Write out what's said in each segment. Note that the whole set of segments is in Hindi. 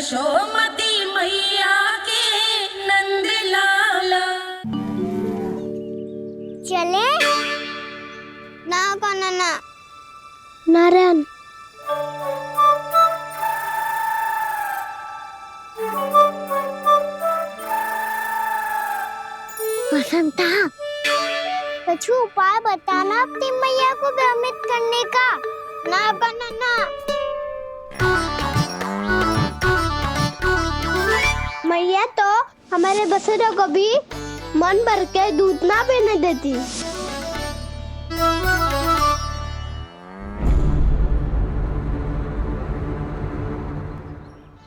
यशोमती मैया के नंद लाला। चले ना काना ना नारायण। बसंता, कुछ उपाय बताना अपनी मैया को भ्रमित करने का। ना बनाना। मैया तो हमारे बसेरों को भी मन भर के दूध ना पीने देती।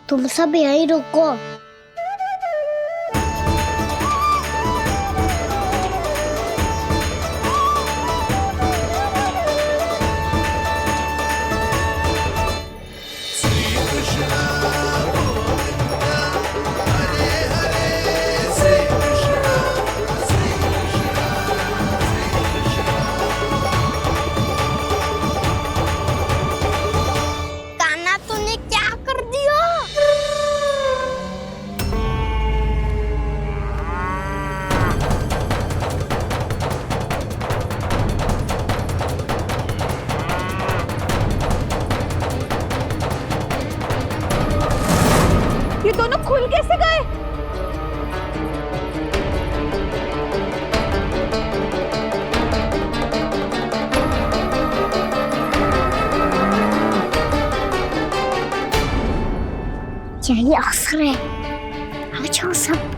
तुम सब यहीं रुको। ये दोनों खुल कैसे गए? यही अवसर है। अब जाओ सब।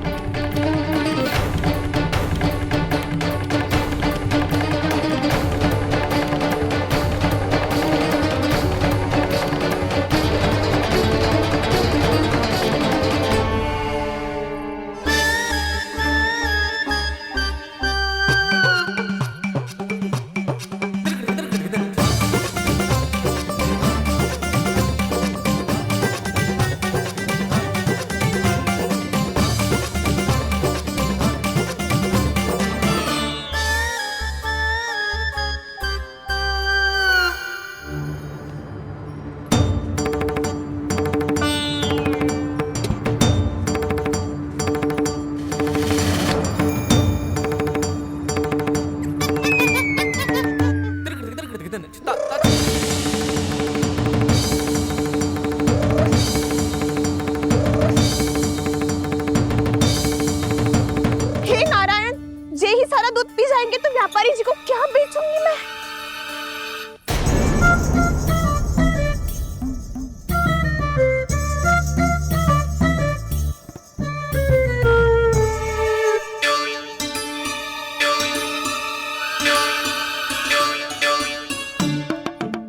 दूध पी जाएंगे तो व्यापारी जी को क्या बेचूंगी मैं?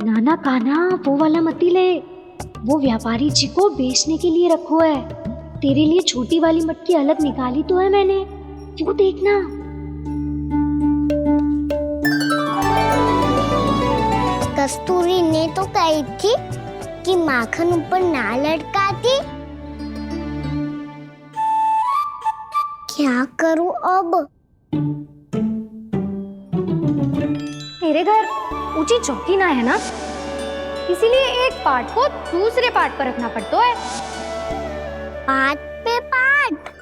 नाना कान्हा, वो वाला मती ले। वो व्यापारी जी को बेचने के लिए रखो है। तेरे लिए छोटी वाली मटकी अलग निकाली तो है मैंने, वो देखना। कस्तूरी ने तो कही थी कि माखन ऊपर ना लटकाती। क्या करूं अब? मेरे घर ऊंची चौकी ना है ना, इसीलिए एक पार्ट को दूसरे पार्ट पर रखना पड़ता है। पार्ट पे पार्ट।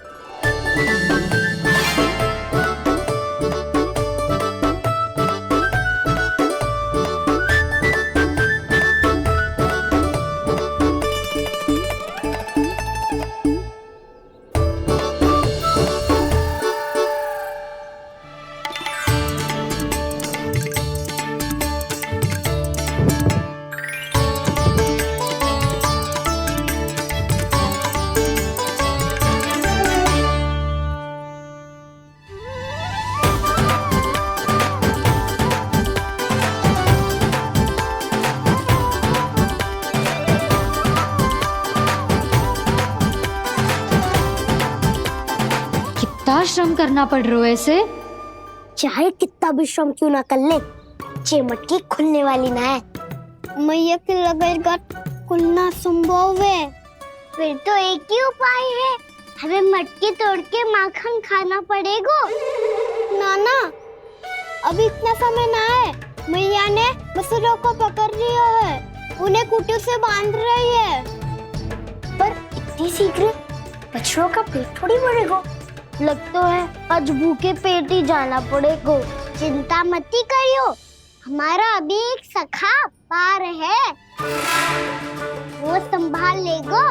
श्रम करना पड़ रहा है ऐसे। चाहे कितना भी श्रम क्यों ना कर ले, ये मटकी खुलने वाली ना है। मैया के लगेगा खुलना संभव है। फिर तो एक ही उपाय है, हमें मटकी तोड़ के माखन खाना पड़ेगा। नाना, अभी इतना समय ना है। मैया ने बसुरों को पकड़ लिया है, उन्हें कुटी से बांध रही है। पर इतनी शीघ्र बछड़ों का पेट थोड़ी भरेगा। लगता है आज भूखे पेट ही जाना पड़ेगा। चिंता मत करियो, हमारा अभी एक सखा पार है, वो संभाल लेगा।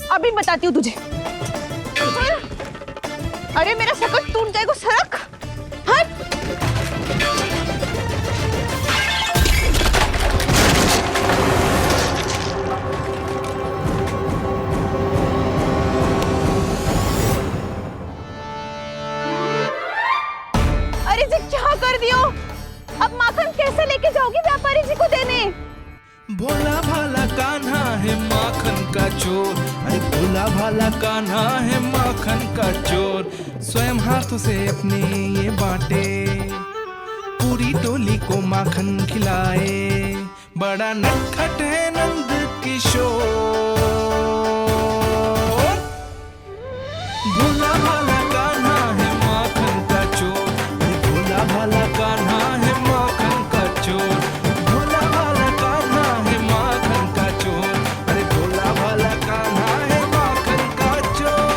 अभी बताती हूँ तुझे। अरे मेरा सकट टूट जाएगा, सरक हट। अरे जी क्या कर दियो? अब माखन कैसे लेके जाओगी व्यापारी जी को देने? भोला भाला कान्हा है माखन का चोर, अरे भोला भाला कान्हा है माखन का चोर। स्वयं हाथों से अपने ये बांटे, पूरी टोली को माखन खिलाए। बड़ा नटखट है नंद किशोर। भोला भाला कान्हा है माखन का चोर, अरे भोला भाला कान्हा है माखन का चोर। भोला भाला कान्हा है माखन का चोर, अरे भोला भाला कान्हा है माखन का चोर।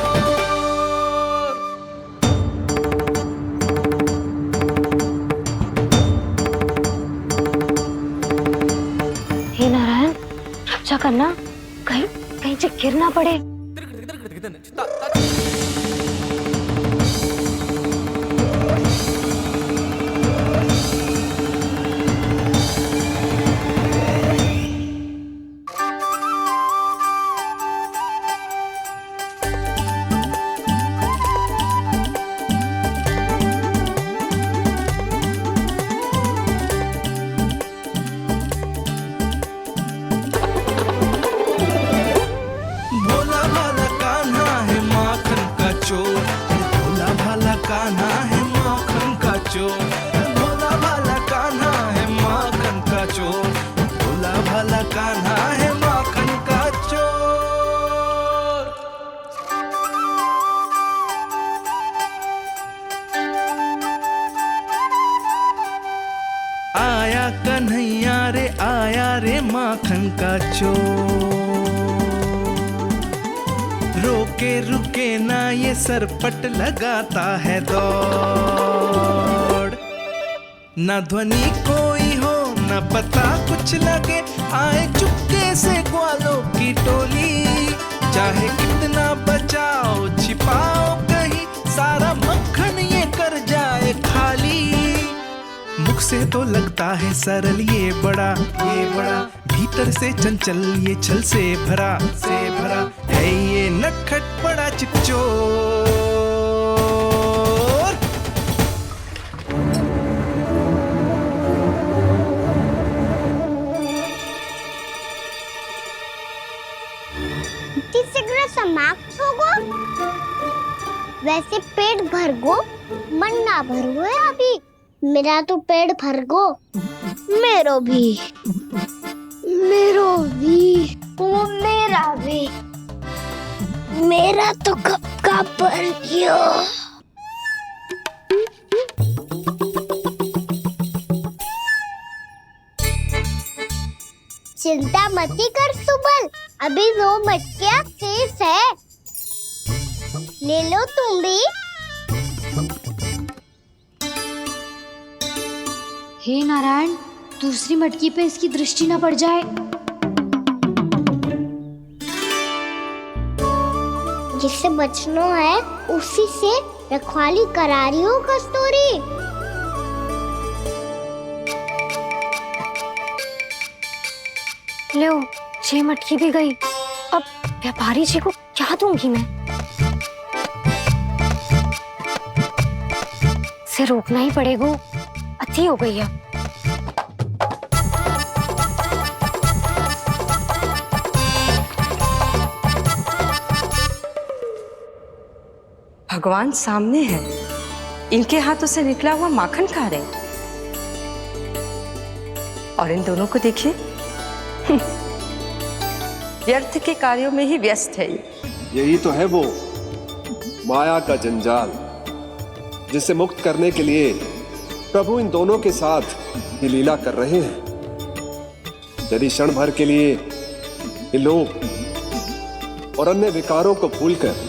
हे नारायण, रक्षा करना, कहीं कहीं से गिर ना पड़े। भोला भाला कान्हा है माखन का चोर, भोला भाला कान्हा है माखन का चोर। भोला भाला कान्हा है माखन का चोर, भोला भाला कान्हा है माखन का चोर। आया कन्हैया रे आया रे माखन का चोर। रोके रुके ना ये सरपट लगाता है दौड़। न ध्वनि कोई हो न पता कुछ लगे, आए चुपके से ग्वालों की टोली। चाहे कितना बचाओ छिपाओ कहीं, सारा मक्खन ये कर जाए खाली। मुख से तो लगता है सरल ये बड़ा भीतर से चंचल ये छल से भरा है ये नटखट बड़ा चिकचोर। इतनी शीघ्र समाप्त होगो? वैसे पेट भर गो, मन ना भरो है अभी। मेरा तो पेट भर गो। मेरो भी वो मेरा भी। मेरा तो कब का भर गयो। चिंता मत कर सुबल, अभी 2 मटकियाँ शेष है, ले लो तुम भी। हे नारायण, दूसरी मटकी पे इसकी दृष्टि न पड़ जाए। जिससे बचना है उसी से रखवाली करा रही हो कस्तूरी। लो, 6 मटकी भी गई। अब व्यापारी जी को क्या दूंगी मैं? इसे रोकना ही पड़ेगा, अति हो गई है। भगवान सामने है, इनके हाथों से निकला हुआ माखन खा रहे हैं। और इन दोनों को देखिए, व्यर्थ के कार्यों में ही व्यस्त है। यही तो है वो माया का जंजाल, जिसे मुक्त करने के लिए प्रभु इन दोनों के साथ ये लीला कर रहे हैं। यदि क्षण भर के लिए ये लोग और अन्य विकारों को भूलकर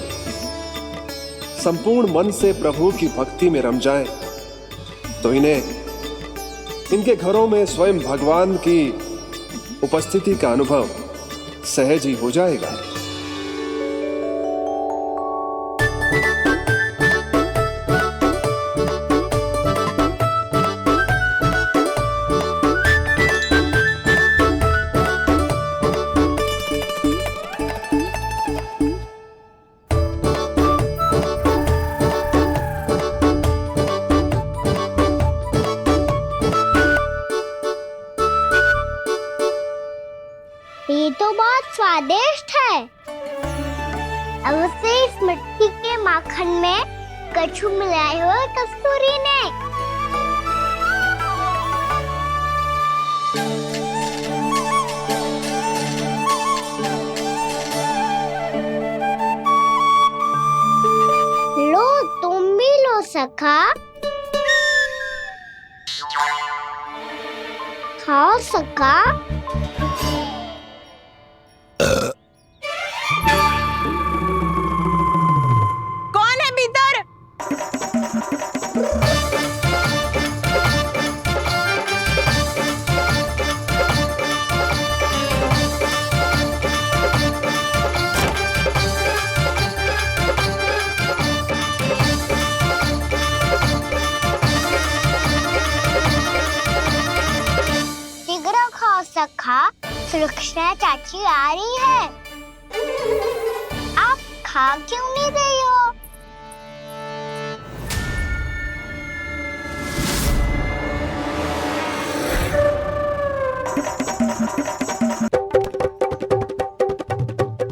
संपूर्ण मन से प्रभु की भक्ति में रम जाएं, तो इन्हें इनके घरों में स्वयं भगवान की उपस्थिति का अनुभव सहज ही हो जाएगा। ये तो बहुत स्वादिष्ट है। अब से इस मिट्टी के माखन में कछु मिलाए हुए कस्तूरी ने। लो तुम भी लो सखा, खाओ सखा। कौन है भीतर? शीघ्र खाओ सखा, सुलक्षणा चाची आ रही है। आप खा क्यों नहीं रही हो?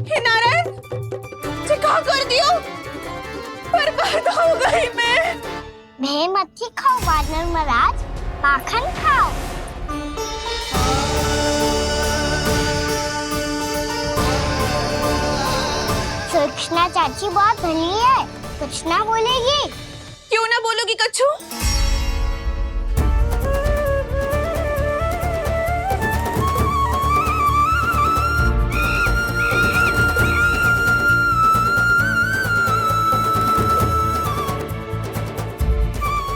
हे नारायण, ये क्या कर दियो? बर्बाद हो गई मैं। मत खाओ वानर महाराज, माखन खाओ। सुलक्षणा चाची बहुत भली है, कुछ ना बोलेगी। क्यों ना बोलोगी कच्छू?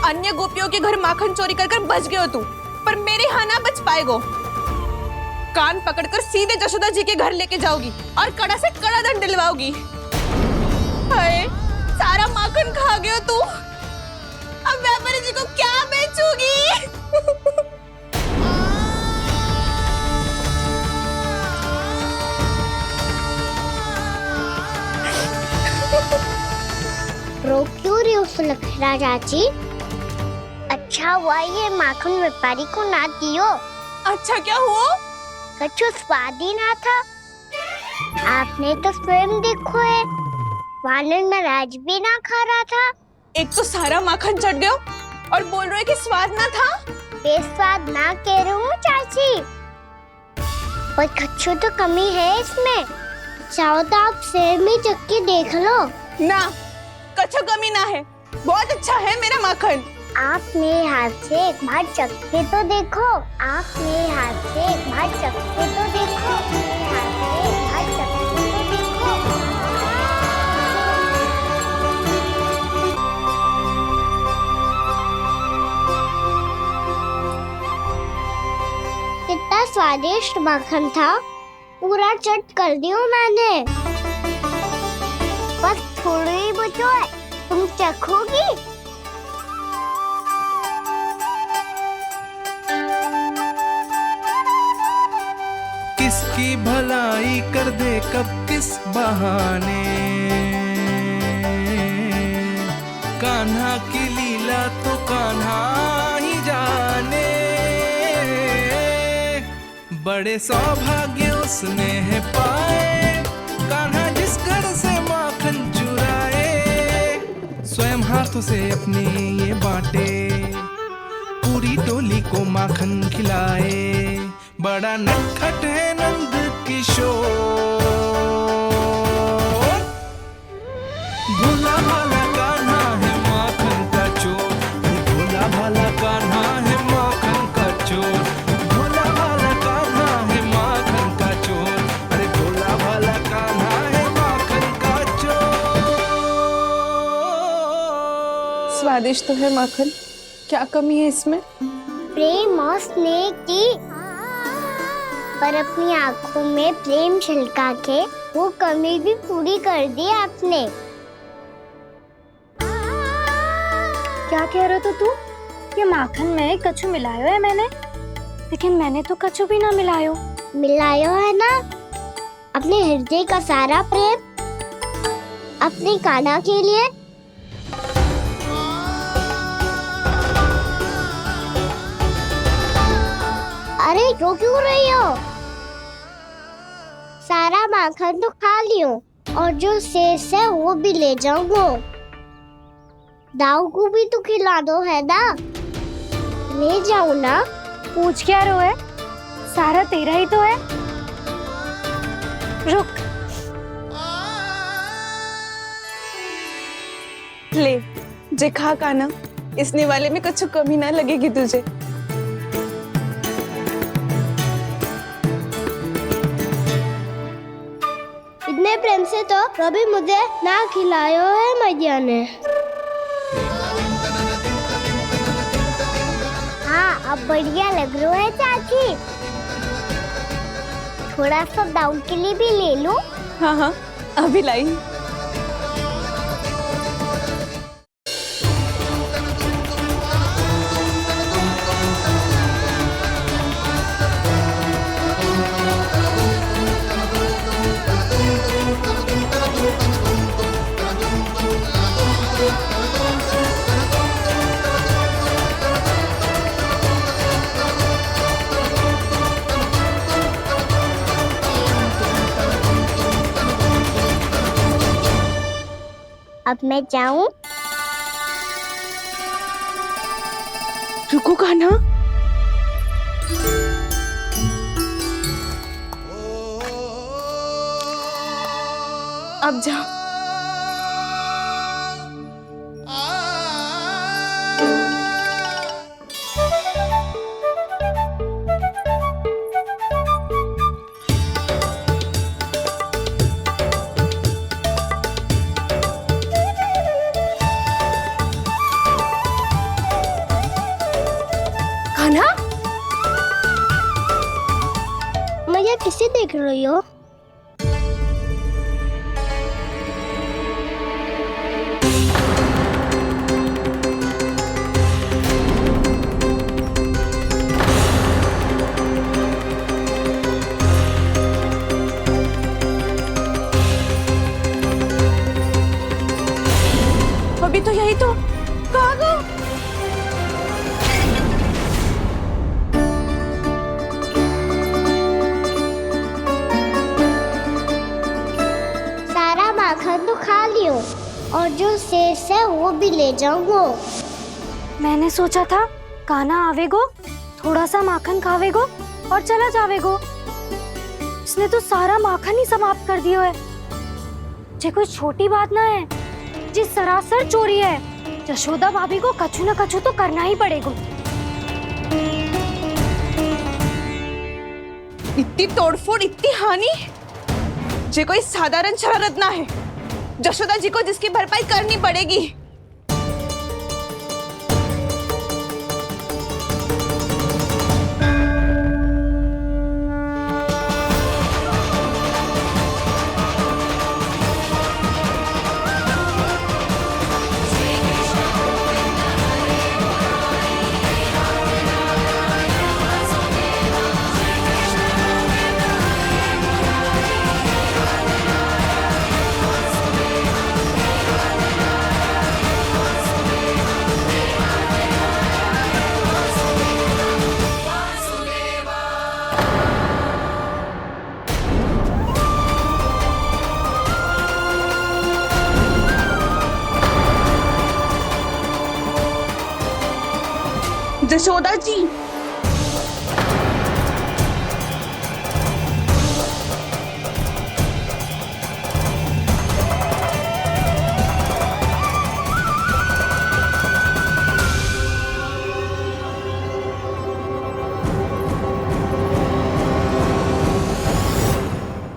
अन्य गोपियों के घर माखन चोरी कर बच गए हो तू, पर मेरे यहाँ ना बच पाएगो। कान पकड़कर सीधे जशोदा जी के घर लेके जाओगी और कड़ा से कड़ा दंड दिलवाओगी। हाय, सारा माखन खा गए हो तू। अब व्यापारी जी को क्या बेचूगी? रो क्यों रही हो सुलक्षणा चाची? अच्छा हुआ ये माखन व्यापारी को ना दियो। अच्छा क्या हुआ? कछु स्वाद ही ना था। आपने तो स्वयं देखो है, वानर महाराज भी ना खा रहा था। एक तो सारा माखन चढ़ गया और बोल रहे कि स्वाद ना था। बेस्वाद ना कह रही हूँ चाची, पर कछु तो कमी है इसमें। चाहो तो आप सेब में चख के देख लो। ना, कछु कमी ना है, बहुत अच्छा है मेरा माखन। आप मेरे हाथ से एक बार चख के तो देखो। आप मेरे हाथ से एक बार चख के तो देखो। मेरे हाथ से एक बार चख के तो देखो। कितना स्वादिष्ट माखन था, पूरा चट कर दियो मैंने। बस थोड़ी ही बचो है, तुम चखोगी? किसकी भलाई कर दे कब किस बहाने, कान्हा की लीला तो कान्हा ही जाने। बड़े सौभाग्य उसने है पाए, कान्हा जिस घर से माखन चुराए। स्वयं हाथों से अपने ये बांटे, पूरी टोली को माखन खिलाए। बड़ा नटखट है नंद किशोर, भोला भाला कान्हा है माखन का चोर, भोला भाला कान्हा है माखन का चोर, भोला भाला कान्हा है माखन का चोर, अरे भोला भाला कान्हा है माखन का चोर। स्वादिष्ट तो है माखन, क्या कमी है इसमें? प्रेम और स्नेह की, पर अपनी आंखों में प्रेम छिलका के वो कमी भी पूरी कर दी आपने। क्या कह रहे हो तू? ये माखन में कछु मिलायो है मैंने, लेकिन मैंने तो कछु भी ना मिलायो। मिलायो है ना अपने हृदय का सारा प्रेम अपनी कान्हा के लिए। अरे रो क्यों रही हो? सारा माखन तो खा लियो और जो शेष है वो भी ले जाऊंगा। दाऊ को भी तो खिला दो है ना, ले जाओ ना। पूछ क्या रो है, सारा तेरा ही तो है। रुक, ले जे खा कान्हा, इसने वाले में कुछ कमी ना लगेगी तुझे। इतने प्रेम से तो कभी मुझे ना खिलायो है मैया ने। हाँ अब बढ़िया लग रहा है चाची। थोड़ा सा दाऊ के लिए भी ले लो। हाँ हाँ अभी लाई। अब मैं जाऊं? रुको कान्हा, अब जा। कान्हा, मैया किसे देख रही हो? अभी तो यही तो। कहाँ गो? सारा माखन तो खा लियो और जो शेष है वो भी ले जाऊंगा। मैंने सोचा था कान्हा आवेगो, थोड़ा सा माखन खावेगो और चला जावेगो। इसने तो सारा माखन ही समाप्त कर दियो है। जे कोई छोटी बात ना है, जी सरासर चोरी है। यशोदा भाभी को कछु न कछु तो करना ही पड़ेगा। इतनी तोड़फोड़, इतनी हानि, जे कोई साधारण शरारत ना है। यशोदा जी को जिसकी भरपाई करनी पड़ेगी। जशोदा जी,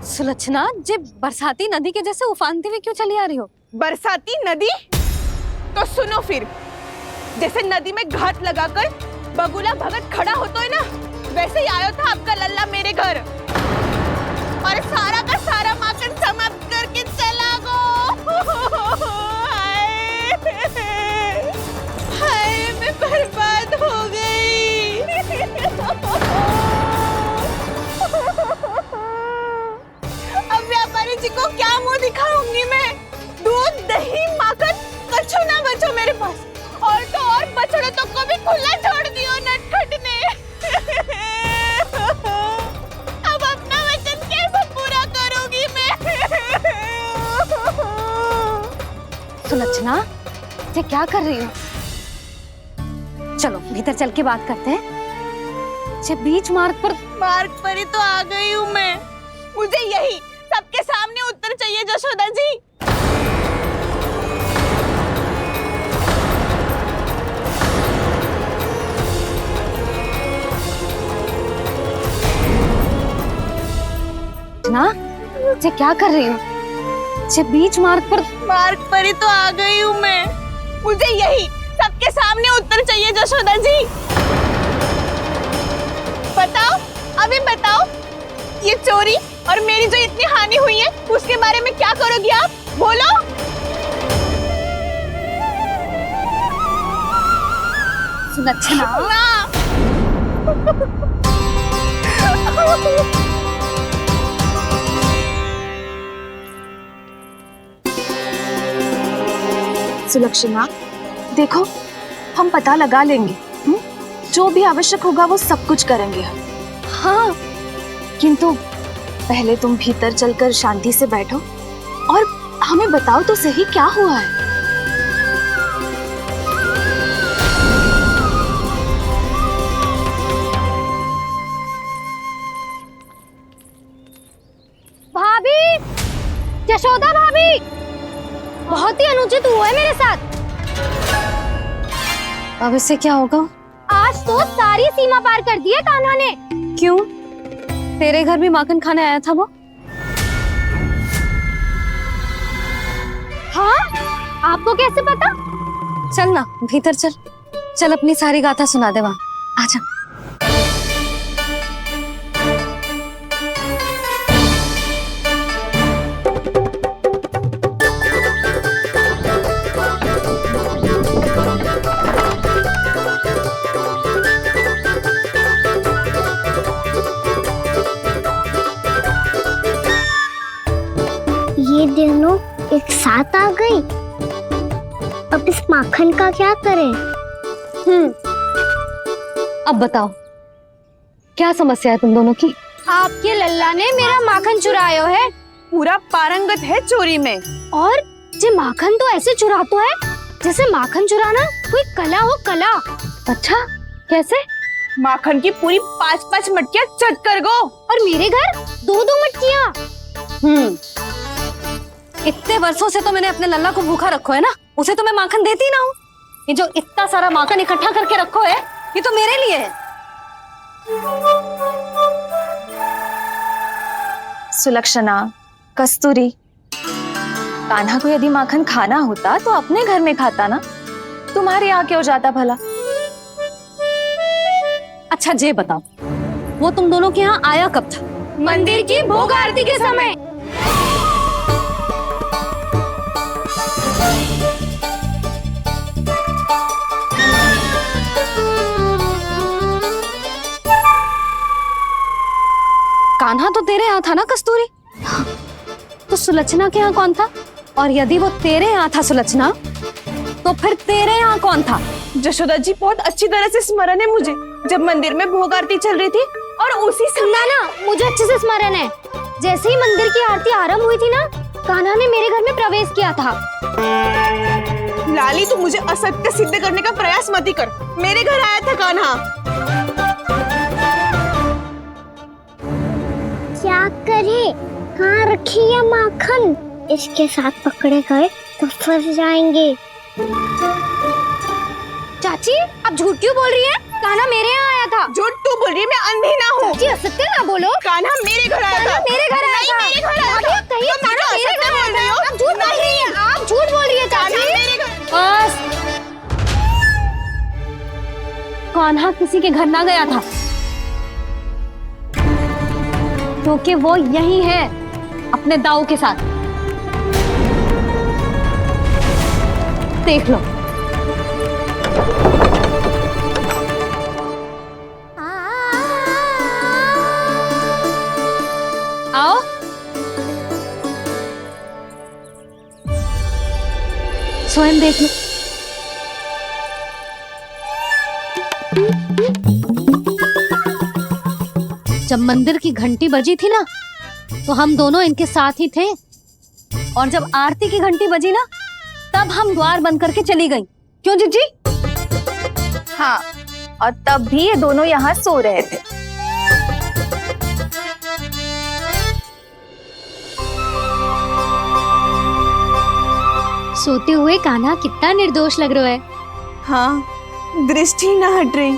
सुलक्षणा, जे बरसाती नदी के जैसे उफानते हुए क्यों चली आ रही हो? बरसाती नदी? तो सुनो फिर, जैसे नदी में घाट लगाकर बगुला भगत खड़ा होता है ना, वैसे ही आया था आपका लल्ला मेरे घर और सारा का सारा माखन समाप्त करके चला गो। हाय, मैं बर्बाद हो गई। अब व्यापारी जी को क्या मुंह दिखाऊंगी मैं? दूध, दही, माखन कछु ना बचो मेरे पास। और तो और बछड़े तो को भी खुला छोड़ दियो नटखट ने। अब अपना वचन कैसे पूरा करूंगी मैं? सुलक्षणा, ये क्या कर रही हो? चलो भीतर चल के बात करते हैं। ये बीच मार्ग पर ही तो आ गई हूँ मैं। मुझे यही सबके सामने उत्तर चाहिए जशोदा जी। ना, ये क्या कर रही हो? ये बीच मार्ग पर ही तो आ गई हूँ मैं। मुझे यही सबके सामने उत्तर चाहिए जशोदा जी। बताओ, अभी बताओ, ये चोरी और मेरी जो इतनी हानि हुई है उसके बारे में क्या करोगी आप? बोलो। सुलक्षणा, सुलक्षणा, देखो, हम पता लगा लेंगे। जो भी आवश्यक होगा वो सब कुछ करेंगे। हाँ, किंतु पहले तुम भीतर चलकर शांति से बैठो और हमें बताओ तो सही क्या हुआ है। भाभी, यशोदा भाभी, बहुत ही अनुचित हुआ है मेरे साथ। अब इससे क्या होगा? आज तो सारी सीमा पार कर दी है कान्हा ने। क्यों? तेरे घर भी माखन खाने आया था वो? हाँ, आपको कैसे पता? चल ना भीतर चल, चल अपनी सारी गाथा सुना दे वहाँ। आजा। ये दोनों एक साथ आ गई। अब इस माखन का क्या करें? अब बताओ, क्या समस्या है तुम दोनों की? आपके लल्ला ने मेरा माखन चुरायो है। पूरा पारंगत है चोरी में। और ये माखन तो ऐसे चुराता है जैसे माखन चुराना कोई कला हो, कला। अच्छा, कैसे? माखन की पूरी 5-5 मटकियां चट कर गो। और मेरे घर 2-2 मटकियां। इतने वर्षों से तो मैंने अपने लल्ला को भूखा रखो है ना, उसे तो मैं माखन देती ना हूँ। ये जो इतना सारा माखन इकट्ठा करके रखो है, ये तो मेरे लिए है। सुलक्षणा, कस्तूरी, कान्हा को यदि माखन खाना होता तो अपने घर में खाता ना, तुम्हारे यहाँ क्यों जाता भला? अच्छा ये बताओ, वो तुम दोनों के यहाँ आया कब था? मंदिर की भोग आरती के समय। कान्हा तो तेरे यहाँ था ना कस्तूरी? तो सुलक्षणा के यहाँ कौन था? और यदि वो तेरे यहाँ था सुलक्षणा, तो फिर तेरे यहाँ कौन था? जशोदा जी, बहुत अच्छी तरह से स्मरण है मुझे, जब मंदिर में भोग आरती चल रही थी और उसी समय ना, मुझे अच्छे से स्मरण है। जैसे ही मंदिर की आरती आरंभ हुई थी ना, कान्हा ने मेरे घर में प्रवेश किया था। लाली, तू मुझे असत्य सिद्ध करने का प्रयास मत ही कर। मेरे घर आया था कान्हा। क्या करे, कहाँ रखी है माखन? इसके साथ पकड़े गए तो फंस जाएंगे। चाची आप झूठ क्यों बोल रही हैं? कान्हा मेरे यहाँ आया था। झूठ तू बोल रही है, मैं अंधी ना हूँ। चाची असत्य ना बोलो। कान्हा मेरे घर आया था। मेरे घर आया था। मेरे घर आया था। कहिए तुम कान्हा मुझे मेरे घर असत्य बोल रही हो। आप झूठ बोल रही हैं। आप झूठ बोल रही है चाची। मेरे घर। बस, कान्हा किसी के घर ना गया था, क्योंकि वो यही है अपने दाऊ के साथ। देख लो। आओ। स्वयं देख लो। जब मंदिर की घंटी बजी थी ना, तो हम दोनों इनके साथ ही थे, और जब आरती की घंटी बजी ना, तब हम द्वार बंद करके चली गई। क्यों जीजी? हाँ, और तब भी ये दोनों यहाँ सो रहे थे। सोते हुए कान्हा कितना निर्दोष लग रहा है। हाँ, दृष्टि ना हट रही।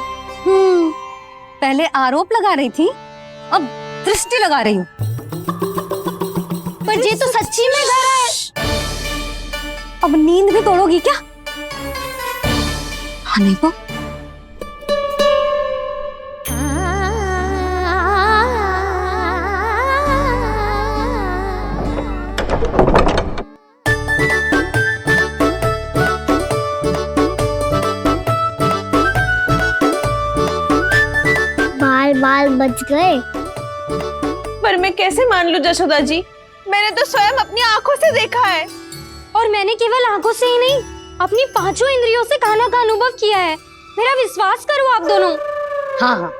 पहले आरोप लगा रही थी, अब दृष्टि लगा रही हूँ। पर ये तो सच्ची में घर है। अब नींद भी तोड़ोगी क्या? हाँ नहीं को? बाल बच गए। पर मैं कैसे मान लूं जशोदा जी? मैंने तो स्वयं अपनी आंखों से देखा है। और मैंने केवल आंखों से ही नहीं, अपनी पांचों इंद्रियों से कान्हा का अनुभव किया है। मेरा विश्वास करो आप दोनों। हाँ हाँ,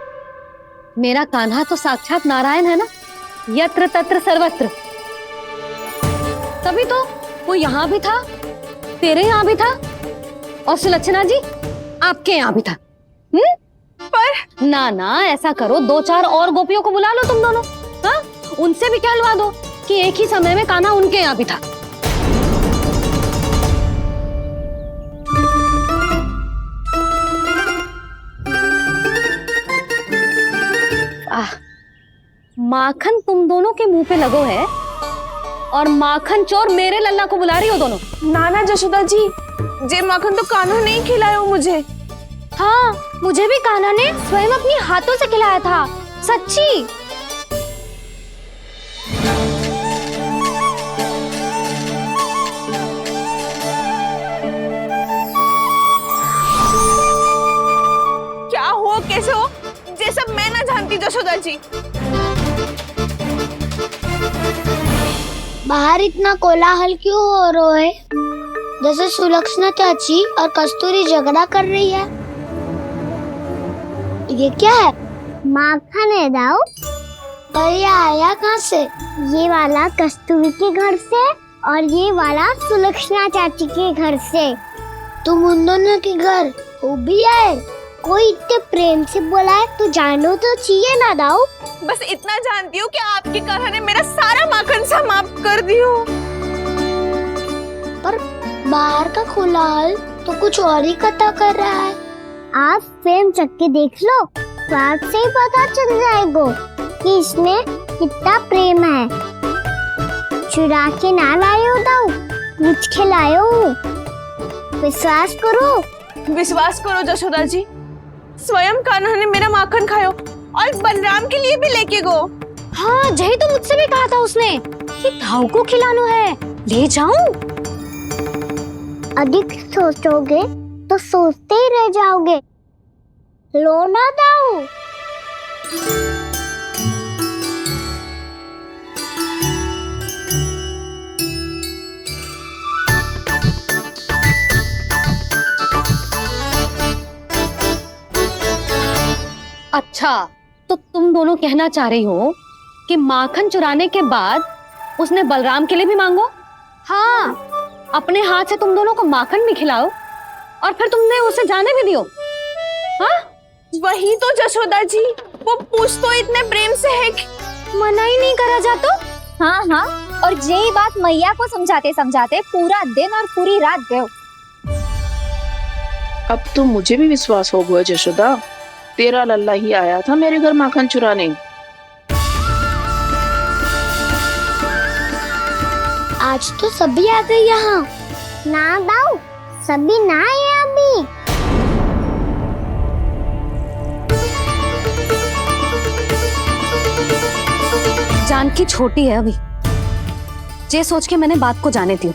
मेरा कान्हा तो साक्षात नारायण है ना, यत्र तत्र सर्वत्र। तभी तो वो यहाँ भी था, तेरे यहाँ भी था, और सुलक्षणा जी आपके यहाँ भी था। पर ना ना, ऐसा करो, 2-4 और गोपियों को बुला लो तुम दोनों। हाँ, उनसे भी कहलवा दो कि एक ही समय में कान्हा उनके यहाँ भी था। माखन तुम दोनों के मुंह पे लगो है, और माखन चोर मेरे लल्ला को बुला रही हो दोनों। नाना जशोदा जी, जे माखन तो कान्हा नहीं खिलाया मुझे। हाँ, मुझे भी कान्हा ने स्वयं अपनी हाथों से खिलाया था, सच्ची। क्या हो, कैसे हो, ये सब मैं ना जानती जशोदा जी। बाहर इतना कोलाहल क्यों हो रहा है? जैसे सुलक्षणा चाची और कस्तूरी झगड़ा कर रही है। ये क्या है? माखन है दाऊ। और ये आया कहाँ से? ये वाला कस्तूरी के घर से, और ये वाला सुलक्षणा चाची के घर से। तुम उन दोनों के घर वो भी आए? कोई इतने प्रेम से बोला है तो जानो तो चाहिए ना दाऊ। बस इतना जानती हूँ कि आपकी कान्हा ने मेरा सारा माखन समाप्त कर दियो। पर बाहर का कोलाहल तो कुछ और ही कथा कर रहा है। आप फिल्म चख के देख लो, तो आपसे ही पता चल जाएगा कि इसमें कितना प्रेम है। चुरा के ना लायो दाऊ, पूछ के लायो। विश्वास करो। विश्वास करो जशोदा जी, स्वयं कान्हा ने मेरा माखन खायो और बलराम के लिए भी लेके गो। हाँ, जही तो मुझसे भी कहा था उसने कि दाऊ को खिलाना है, ले जाऊं। अधिक सोचोगे तो सोचते ही रह जाओगे। लो ना दाऊ। अच्छा, तो तुम दोनों कहना चाह रही हो कि माखन चुराने के बाद उसने बलराम के लिए भी मांगो? हाँ, अपने हाथ से तुम दोनों को माखन भी खिलाओ और फिर तुमने उसे जाने भी दियो। हाँ, वही तो जशोदा जी, वो पूछ तो इतने प्रेम से है कि मना ही नहीं करा जातो। हाँ हाँ, और यही बात मैया को समझाते समझाते पूरा दिन और पूरी रात गयो। अब तो मुझे भी विश्वास हो गया जशोदा, तेरा लल्ला ही आया था मेरे घर माखन चुराने। आज तो सभी आ गए यहाँ। ना दाऊ, सभी ना आए अभी। जानकी छोटी है अभी, जे सोच के मैंने बात को जाने दी,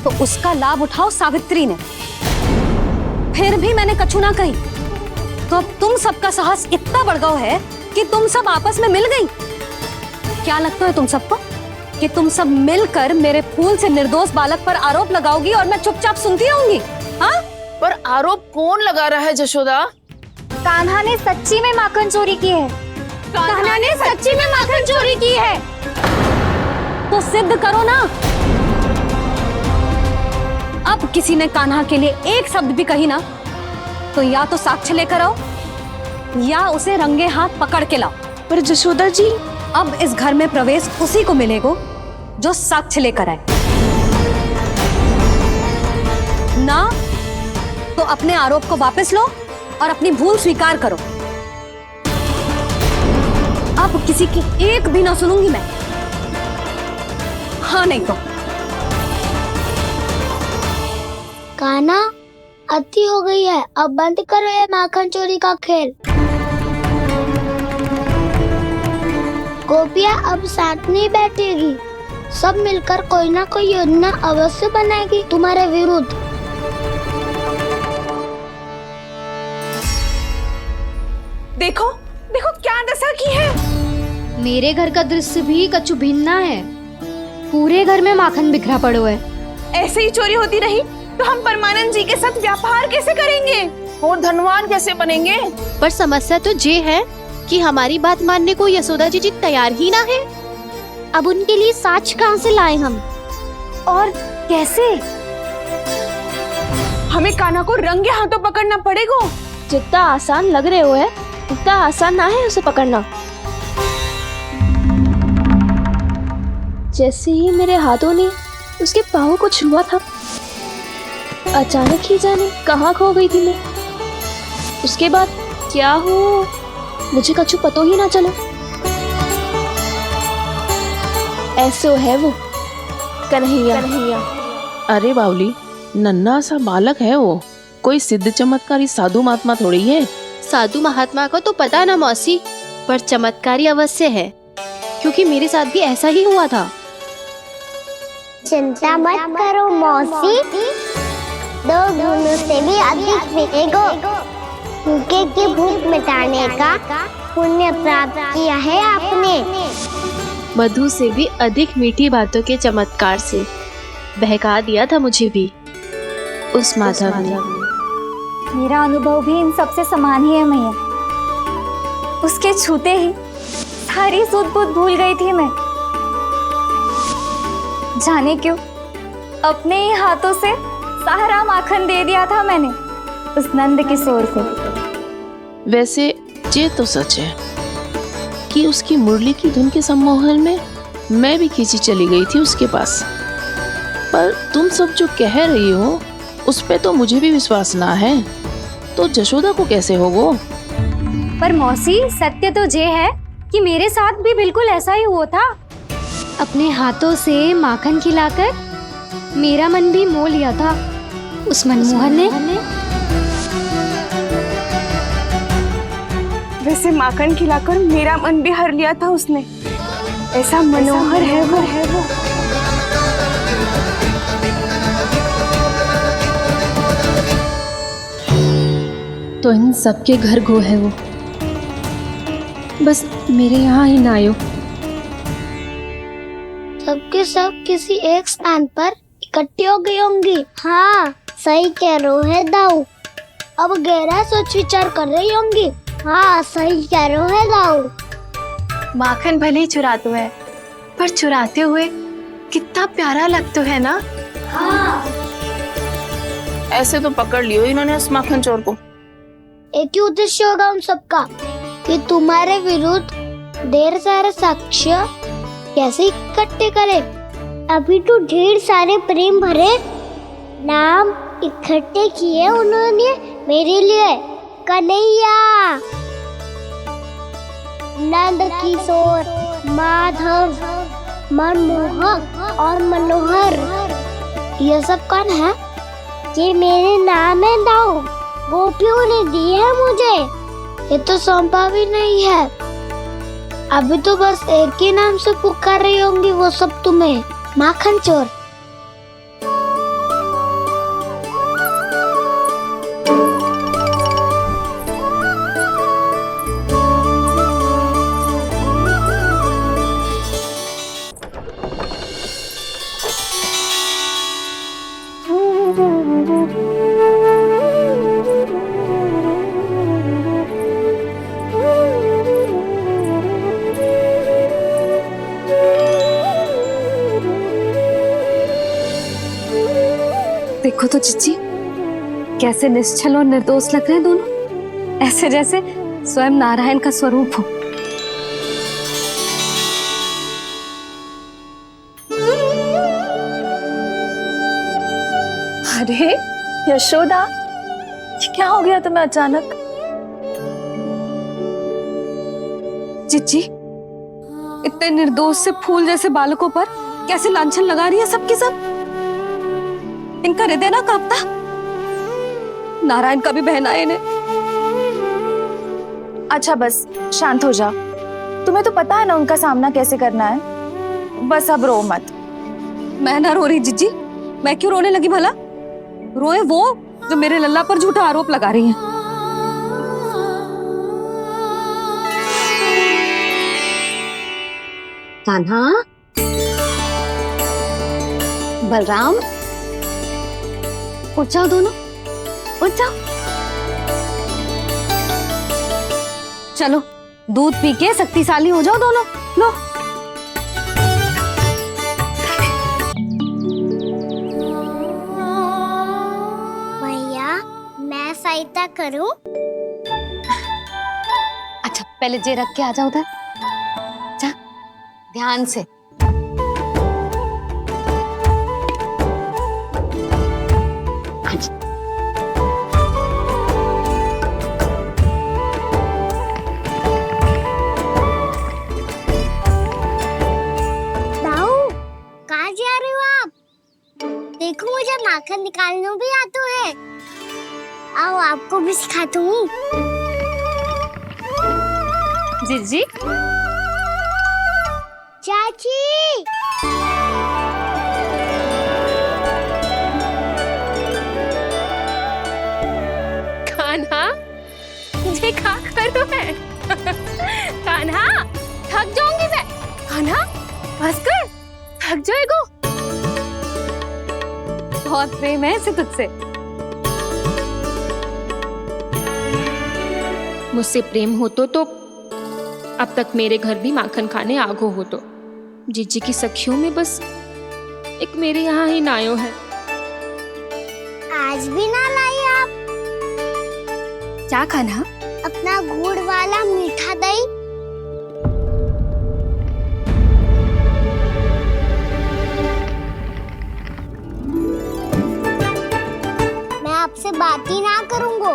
तो उसका लाभ उठाओ सावित्री ने। फिर भी मैंने कछु ना कही, तो अब तुम सबका साहस इतना बढ़ गया है कि तुम सब आपस में मिल गई। क्या लगता है तुम सबको कि तुम सब मिलकर मेरे फूल से निर्दोष बालक पर आरोप लगाओगी और मैं चुपचाप सुनती रहूंगी? हाँ? पर आरोप कौन लगा रहा है जशोदा? कान्हा ने सच्ची में माखन चोरी की है। कान्हा ने सच्ची में माखन चोरी की है, तो सिद्ध करो ना। अब किसी ने कान्हा के लिए एक शब्द भी कही ना, तो या तो साक्ष्य लेकर आओ या उसे रंगे हाथ पकड़ के लाओ। पर जशोदा जी, अब इस घर में प्रवेश उसी को मिलेगा जो साक्ष्य लेकर आए। ना तो अपने आरोप को वापस लो और अपनी भूल स्वीकार करो। अब किसी की एक भी ना सुनूंगी मैं। हाँ नहीं तो कान्हा, अति हो गई है, अब बंद करो ये माखन चोरी का खेल। गोपिया अब साथ नहीं बैठेगी, सब मिलकर कोई ना कोई योजना अवश्य बनाएगी तुम्हारे विरुद्ध। देखो देखो क्या दशा की है। मेरे घर का दृश्य भी कछु भिन्न है। पूरे घर में माखन बिखरा पड़ो है। ऐसे ही चोरी होती रही तो हम परमानंद जी के साथ व्यापार कैसे करेंगे और धनवान कैसे बनेंगे? पर समस्या तो ये है कि हमारी बात मानने को यशोदा जी तैयार ही ना है। अब उनके लिए साक्ष्य कहाँ से लाएं हम? और कैसे? हमें कान्हा को रंगे हाथों पकड़ना पड़ेगा। जितना आसान लग रहे हो है, उतना आसान ना है उसे पकड़ना। जैसे ही मेरे हाथों ने उसके पाँव को छुआ था, अचानक ही जाने कहाँ खो गई थी मैं। उसके बाद क्या हो मुझे कछु पतो ही ना चला। ऐसो है वो कन्हैया। अरे बावली, नन्हा सा बालक है वो, कोई सिद्ध चमत्कारी साधु महात्मा थोड़ी है। साधु महात्मा को तो पता ना मौसी, पर चमत्कारी अवश्य है, क्योंकि मेरे साथ भी ऐसा ही हुआ था। चिंता मत करो मौसी, 2 गुणों से भी अधिक मिलेगा। भूखे की भूख मिटाने का पुण्य प्राप्त किया है आपने। मधु से भी अधिक मीठी बातों के चमत्कार से बहका दिया था मुझे भी उस माधव ने। मेरा अनुभव भी इन सबसे समान ही है मैया। उसके छूते ही सारी सूध बूध भूल गई थी मैं। जाने क्यों अपने ही हाथों से सारा माखन दे दिया था मैंने उस नंद किशोर को। वैसे ये तो सच है कि उसकी मुरली की धुन के सम्मोहन में मैं भी खींची चली गई थी उसके पास। पर तुम सब जो कह रही हो उस पे तो मुझे भी विश्वास ना है, तो जशोदा को कैसे होगो? पर मौसी, सत्य तो ये है कि मेरे साथ भी बिल्कुल ऐसा ही हुआ था। अपने हाथों से माखन खिलाकर मेरा मन भी मोह लिया था उस मनमोहन ने। वैसे माखन खिलाकर मेरा मन भी हर लिया था उसने। ऐसा मनोहर है वो। तो इन सबके घर गो है वो, बस मेरे यहाँ ही ना आयो। सबके सब किसी एक स्थान पर इकट्ठी हो गई होंगी। हाँ, सही कह रहे है दाऊ। अब गहरा सोच विचार कर रही होंगी। हाँ, सही कह रहे है दाऊ। माखन भले ही चुराते है, पर चुराते हुए कितना प्यारा लगता है ना। ऐसे तो पकड़ लियो इन्होंने उस माखन चोर को। एक ही उद्देश्य होगा उन सबका कि तुम्हारे विरुद्ध ढेर सारे साक्ष्य कैसे इकट्ठे करे। अभी तो ढेर सारे प्रेम भरे नाम इकट्ठे किए उन्होंने मेरे लिए। कन्हैया, नंद किशोर, माधव, मनमोहक और मनोहर, ये सब कौन है? ये मेरे नाम है दाऊ, गोपियों ने दी है मुझे। ये तो सौंपा भी नहीं है। अभी तो बस एक ही नाम से पुकार रही होंगी वो सब तुम्हें, माखन चोर। देखो तो जीजी, कैसे निश्चल और निर्दोष लग रहे हैं दोनों, ऐसे जैसे स्वयं नारायण का स्वरूप हो। अरे यशोदा, ये क्या हो गया तुम्हें अचानक? जीजी, इतने निर्दोष से फूल जैसे बालकों पर कैसे लांछन लगा रही है सबके सब। इनका हृदय ना कांपता? नारायण का भी बहना है इन्हें। अच्छा बस शांत हो जा, तुम्हें तो पता है ना उनका सामना कैसे करना है। बस अब रो मत। मैं ना रो रही जीजी, मैं क्यों रोने लगी भला? रोए वो जो मेरे लल्ला पर झूठा आरोप लगा रही हैं। कान्हा, बलराम, उठ जाओ दोनों, उठ जाओ। चलो दूध पी के शक्तिशाली हो जाओ दोनों। लो। भैया, मैं सहायता करूं? अच्छा पहले जे रख के आ जाओ उधर। जा, ध्यान से। देखो मुझे माखन निकालना भी आता है। आओ आपको भी सिखाता हूँ। जीजी, चाची, कान्हा, ये क्या करो है? कान्हा, थक जाऊंगी मैं। कान्हा, बस कर, थक जाएगो। बहुत प्रेम है इसे तुझसे। मुझसे प्रेम हो तो अब तक मेरे घर भी माखन खाने आगो हो तो। जीजी की सखियों में बस एक मेरे यहाँ ही नायो है। आज भी ना लाई आप? क्या खाना? अपना गुड़ वाला मीठा दही। मैं आपसे बात ही ना करूंगा।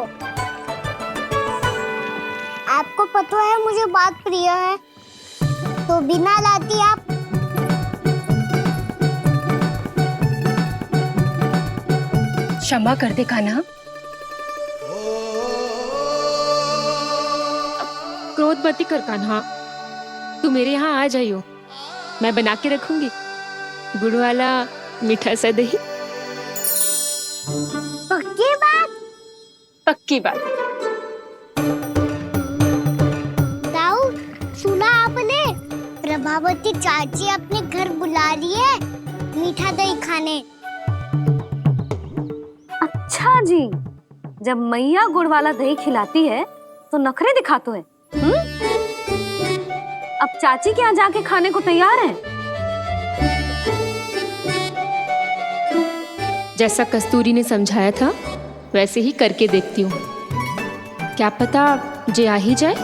आपको पता है मुझे बात प्रिय है, तो बिना लाती आप। क्षमा कर दे कान्हा। क्रोध मत कर कान्हा, तू मेरे यहाँ आ जाइयो, मैं बना के रखूंगी गुड़ वाला मीठा सा दही। पक्की बात? पक्की बात। दाऊ, सुना आपने? प्रभावती चाची अपने घर बुला रही है मीठा दही खाने। अच्छा जी, जब मैया गुड़ वाला दही खिलाती है तो नखरे दिखाते हैं। अब चाची के यहाँ जाके खाने को तैयार हैं। जैसा कस्तूरी ने समझाया था वैसे ही करके देखती हूँ। क्या पता जे आ ही जाए।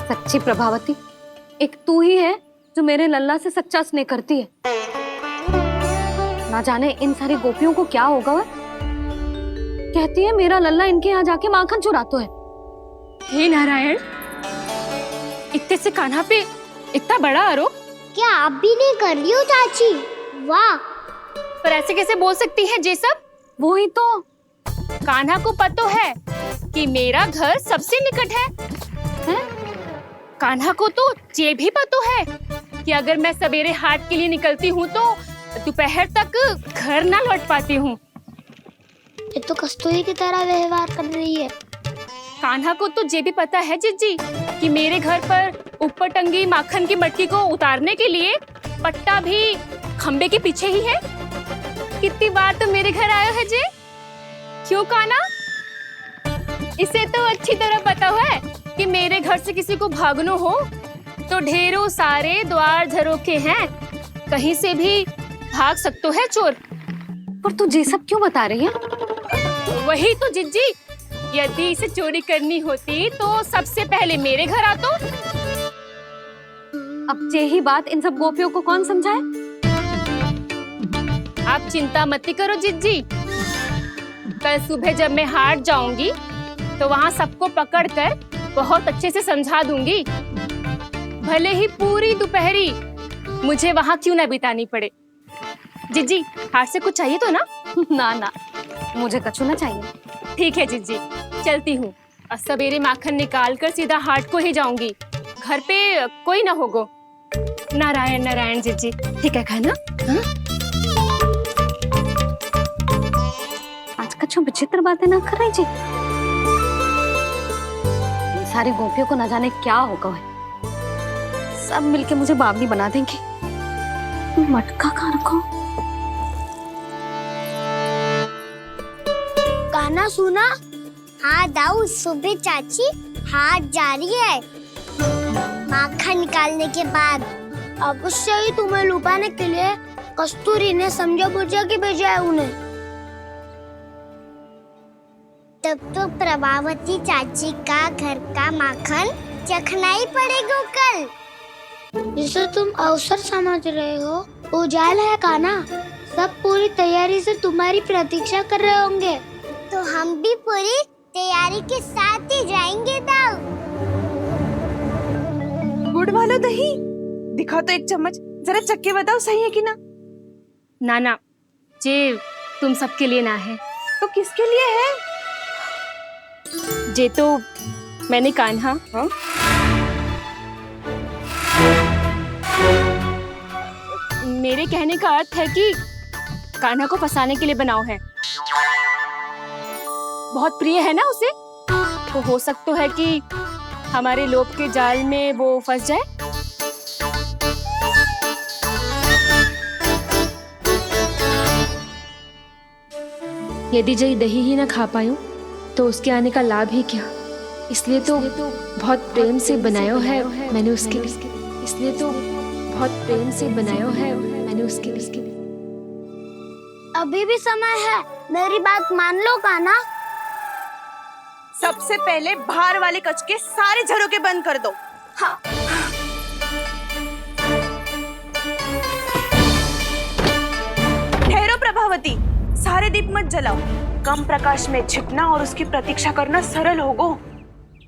सच्ची प्रभावती, एक तू ही है जो मेरे लल्ला से सच्चा स्नेह करती है। ना जाने इन सारी गोपियों को क्या होगा। वह कहती है मेरा लल्ला इनके यहाँ जाके माखन चुराता है। हे नारायण, इतने से कान्हा पे इतना बड़ा आरोप। क्या आप भी नहीं कर रही हो चाची? वाह, पर ऐसे कैसे बोल सकती है जे सब? वो ही तो। कान्हा को पता है कि मेरा घर सबसे निकट है? कान्हा को तो ये भी पता है कि अगर मैं सवेरे हाट के लिए निकलती हूँ तो दोपहर तक घर ना लौट पाती हूँ। ये तो कस्तूरी की तरह व्यवहार कर रही है। कान्हा को तो ये भी पता है जिज्जी कि मेरे घर पर ऊपर टंगी माखन की मटकी को उतारने के लिए पट्टा भी खंबे के पीछे ही है। कितनी बार तो मेरे घर आयो है जे। क्यों कान्हा? इसे तो अच्छी तरह पता है कि मेरे घर से किसी को भागनो हो तो ढेरों सारे द्वार झरोखे हैं, कहीं से भी भाग सकते है चोर। पर तू ये सब क्यों बता रही है? वही तो जिज्जी, यदि इसे चोरी करनी होती तो सबसे पहले मेरे घर आतो। अब यही बात इन सब गोपियों को कौन समझाए? आप चिंता मत करो जिज्जी, कल सुबह जब मैं हाट जाऊंगी तो वहाँ सबको पकड़कर बहुत अच्छे से समझा दूंगी। भले ही पूरी दोपहरी मुझे वहाँ क्यों ना बितानी पड़े। जिज्जी, हाट से कुछ चाहिए तो ना? ना ना, मुझे कछु ना चाहिए। ठीक है जिज्जी, चलती हूँ। और सवेरे माखन निकाल कर सीधा हाट को ही जाऊंगी। घर पे कोई ना होगो। नारायण नारायण जिज्जी, ठीक है खाना? हाँ? आज कछु विचित्र बातें ना कर रही जी। सारी गोपियों को न जाने क्या होगा है। सब मिलके मुझे बावली बना देंगे। मटका कहाँ रखो? गाना सुना? हाँ दाऊ, सुबह चाची हाट जा रही है। माखन निकालने के बाद अवश्य ही तुम्हें लुभाने के लिए कस्तूरी ने समझा बुझा के भेजा है उन्हें। तब तो प्रभावती चाची का घर का माखन चखना ही पड़ेगा कल। जिसे तुम अवसर समझ रहे हो, उजाल है कान्हा। सब पूरी तैयारी से तुम्हारी प्रतीक्षा कर रहे होंगे। तो हम भी पूरी तैयारी के साथ ही जाएंगे दाऊ। गुड़ वाला दही दिखा तो एक चम्मच, जरा चख के बताओ सही है कि ना? ना ना, जे तुम सबके लिए ना है। तो किसके लिए है? जे तो मैंने कान्हा। हाँ? मेरे कहने का अर्थ है कि कान्हा को फंसाने के लिए बनाओ है। बहुत प्रिय है ना उसे, तो हो सकता है कि हमारे लोभ के जाल में वो फंस जाए। यदि जय दही ही ना खा पायूं तो उसके आने का लाभ ही क्या। इसलिए तो बहुत प्रेम से बनाया है मैंने उसके लिए। इसलिए तो बहुत प्रेम से बनाया है मैंने उसके लिए। अभी भी समय है, मेरी बात मान लो कान्हा। सबसे पहले बाहर वाले कच के सारे झरोके बंद कर दो। हाँ। ठहरो प्रभावती, सारे दीप मत जलाओ। कम प्रकाश में छिपना और उसकी प्रतीक्षा करना सरल होगो।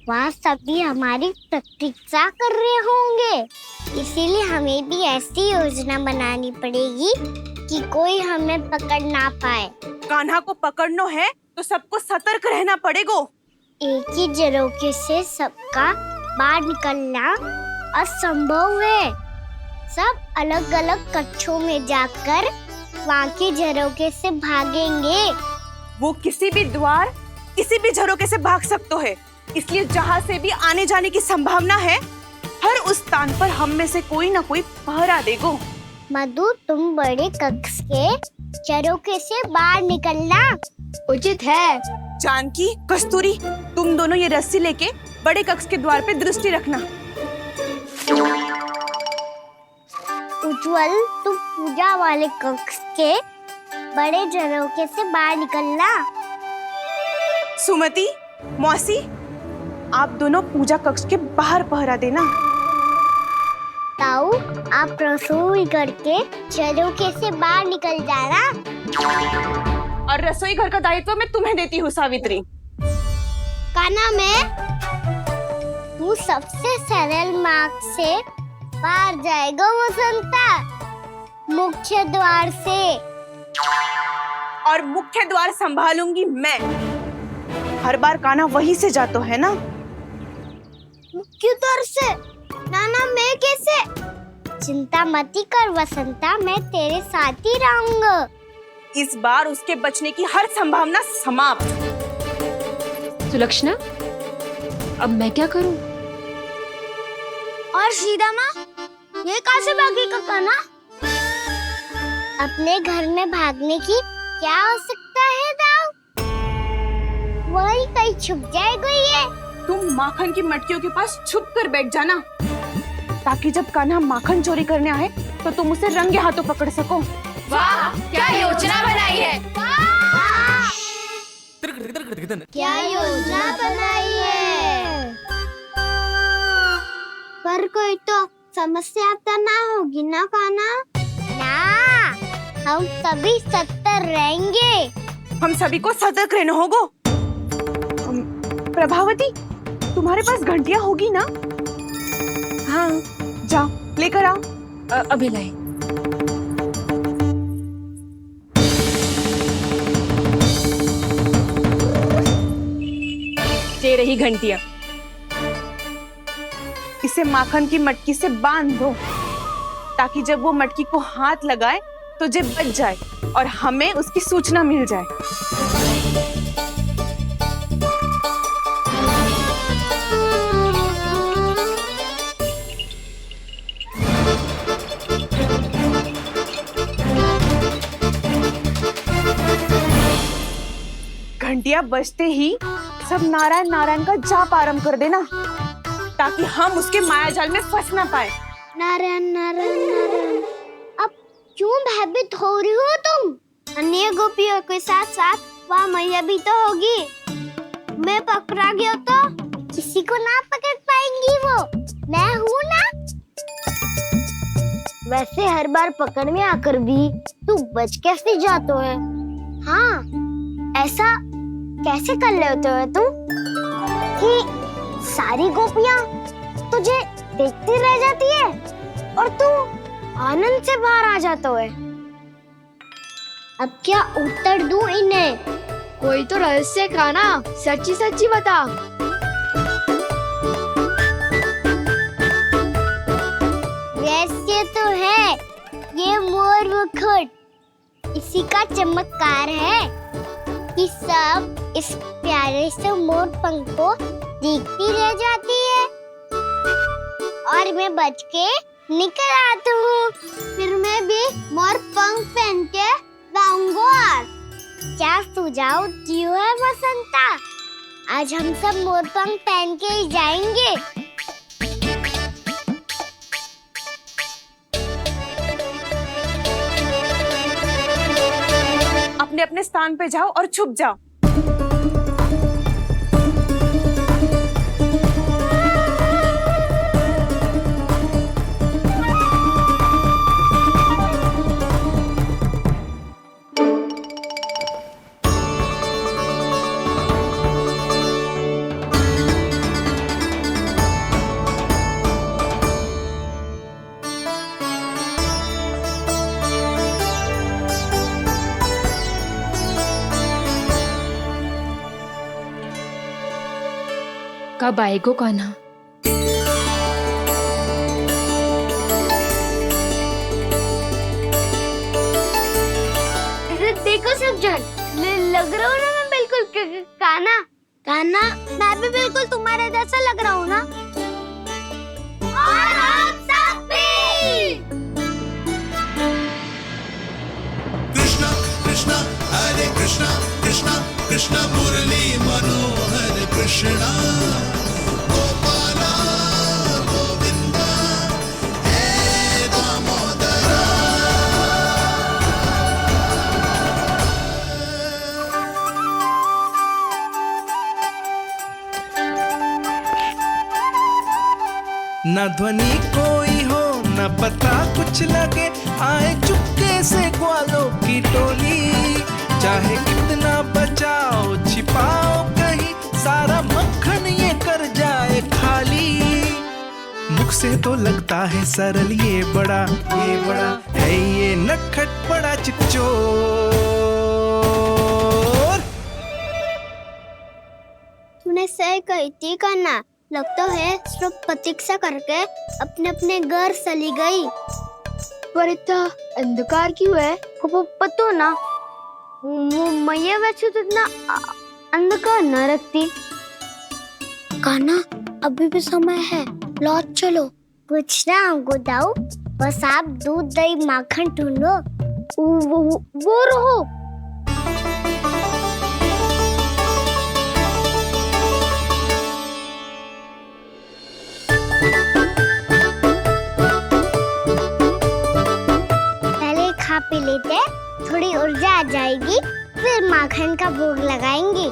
वहाँ सभी हमारी प्रतीक्षा कर रहे होंगे, इसीलिए हमें भी ऐसी योजना बनानी पड़ेगी कि कोई हमें पकड़ ना पाए। कान्हा को पकड़ना है तो सबको सतर्क रहना पड़ेगा। एक ही झरोखे से सबका बाहर निकलना असंभव है। सब अलग अलग कक्षों में जाकर वहाँ के झरोखे से भागेंगे। वो किसी भी द्वार, किसी भी झरोखे से भाग सकते है, इसलिए जहाँ से भी आने जाने की संभावना है, हर उस स्थान पर हम में से कोई ना कोई पहरा देगो। मधु, तुम बड़े कक्ष के झरोखे से बाहर निकलना उचित है। जानकी, कस्तूरी, तुम दोनों ये रस्सी लेके बड़े कक्ष के द्वार पे दृष्टि रखना। उज्जवल, तुम पूजा वाले कक्ष के बड़े झरोखे से बाहर निकलना। सुमति, मौसी, आप दोनों पूजा कक्ष के बाहर पहरा देना। ताऊ, आप रसोई करके झरोखे से बाहर निकल जाना। और रसोई घर का दायित्व मैं तुम्हें देती हूँ सावित्री। कान्हा, मैं तू सबसे सरल मार्ग से पार जाएगा वसंता, मुख्य द्वार से। और मुख्य द्वार संभालूंगी मैं। हर बार कान्हा वहीं से जातो है ना। मुख्य द्वार से? नाना, मैं कैसे? चिंता मती कर वसंता, मैं तेरे साथ ही रहूंगा। इस बार उसके बचने की हर संभावना समाप्त। सुलक्षणा, अब मैं क्या करूं? और सीधा माँ, ये कहाँ से भागी कान्हा? अपने घर में भागने की क्या हो सकता है दाऊ? वही कहीं छुप जाएगा ये। तुम माखन की मटकियों के पास छुप कर बैठ जाना, ताकि जब कान्हा माखन चोरी करने आए तो तुम उसे रंगे हाथों पकड़ सको। वाह, क्या योजना बनाई है। क्या योजना बनाई है? पर कोई तो समस्या तो ना होगी ना कान्हा? ना, हम सभी सतर्क रहेंगे। हम सभी को सतर्क रहना होगा। प्रभावती, तुम्हारे पास घंटियां होगी ना? हाँ, जाओ लेकर आओ। अभी लाई। ये रही घंटियां। इसे माखन की मटकी से बांध दो, ताकि जब वो मटकी को हाथ लगाए तो जे बच जाए और हमें उसकी सूचना मिल जाए। घंटियां बजते ही सब नारायण नारायण का जाप आरंभ कर देना, ताकि हम उसके मायाजाल में फंस ना पाए। नारायण नारायण नारायण। अब क्यों भयभीत हो रही हो तुम? अन्य गोपियों के साथ साथ वहाँ मैया भी तो होगी। मैं पकड़ा गया तो किसी को ना पकड़ पाएंगी वो। मैं हूँ ना। वैसे हर बार पकड़ में आकर भी तू बच कैसे जातो है? हाँ, ऐसा कैसे कर लेते हो तुम कि सारी गोपियाँ तुझे देखती रह जाती है और तू आनंद से बाहर आ जाता है? अब क्या उत्तर दूं इन्हें? कोई तो रहस्य कान्हा, सच्ची सच्ची बता। रहस्य तो है, ये मोर मुकुट इसी का चमत्कार है कि सब इस प्यारे से मोर पंख को देखती रह जाती है और मैं बच के निकल आता हूँ। फिर मैं भी मोर पंख पहन के गाऊंगा। क्या सुझाव दियो है वसंता? आज हम सब मोर पंख पहन के ही जाएंगे। अपने अपने स्थान पे जाओ और छुप जाओ। कब आएगो कान्हा? देखो सब जन, लग रहा हूँ ना मैं बिल्कुल कान्हा? कान्हा, मैं भी बिल्कुल तुम्हारे जैसा लग रहा हूँ ना? और हम सब भी। कृष्णा कृष्णा हरे कृष्णा कृष्णा कृष्णा मुरली मनोहर कृष्णा गोपाला गोविंदा हे दामोदरा। न ध्वनि कोई हो न पता कुछ लगे, आए चुपके से ग्वालों की टोली। चाहे कितना बचाओ छिपाओ कहीं, सारा मक्खन ये कर जाए खाली। मुख से तो लगता है सरल, ये बड़ा है ये नटखट बड़ा चिकचोर। तूने सही कही थी कान्हा, लगता है सब प्रतीक्षा करके अपने अपने घर चली गई। पर इतना अंधकार क्यों है? पतो ना, मैया वैसे तो इतना अंधकार न रखती। कान्हा अभी भी समय है, लौट चलो। कुछ ना हमको दाऊ, बस आप दूध दही माखन ढूंढो। वो रहो। पहले खा पी लेते, थोड़ी ऊर्जा आ जाएगी, फिर माखन का भोग लगाएंगे।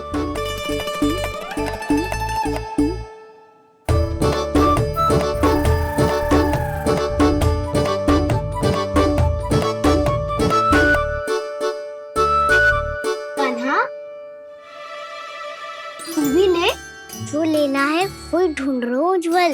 जो लेना है वो ढूंढ रहा हूँ उज्जवल।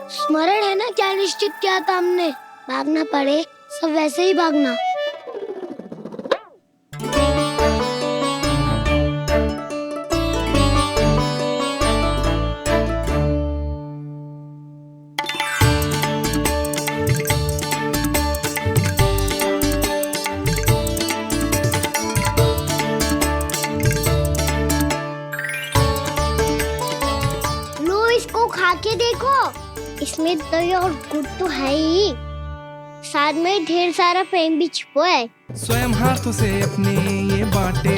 स्मरण है ना क्या निश्चित किया था हमने? भागना पड़े सब वैसे ही भागना। लो इसको खा के देखो, इसमें दही और गुड़ तो है ही, साथ में ढेर सारा प्रेम भी छुपा है। स्वयं हाथों से अपने ये बांटे,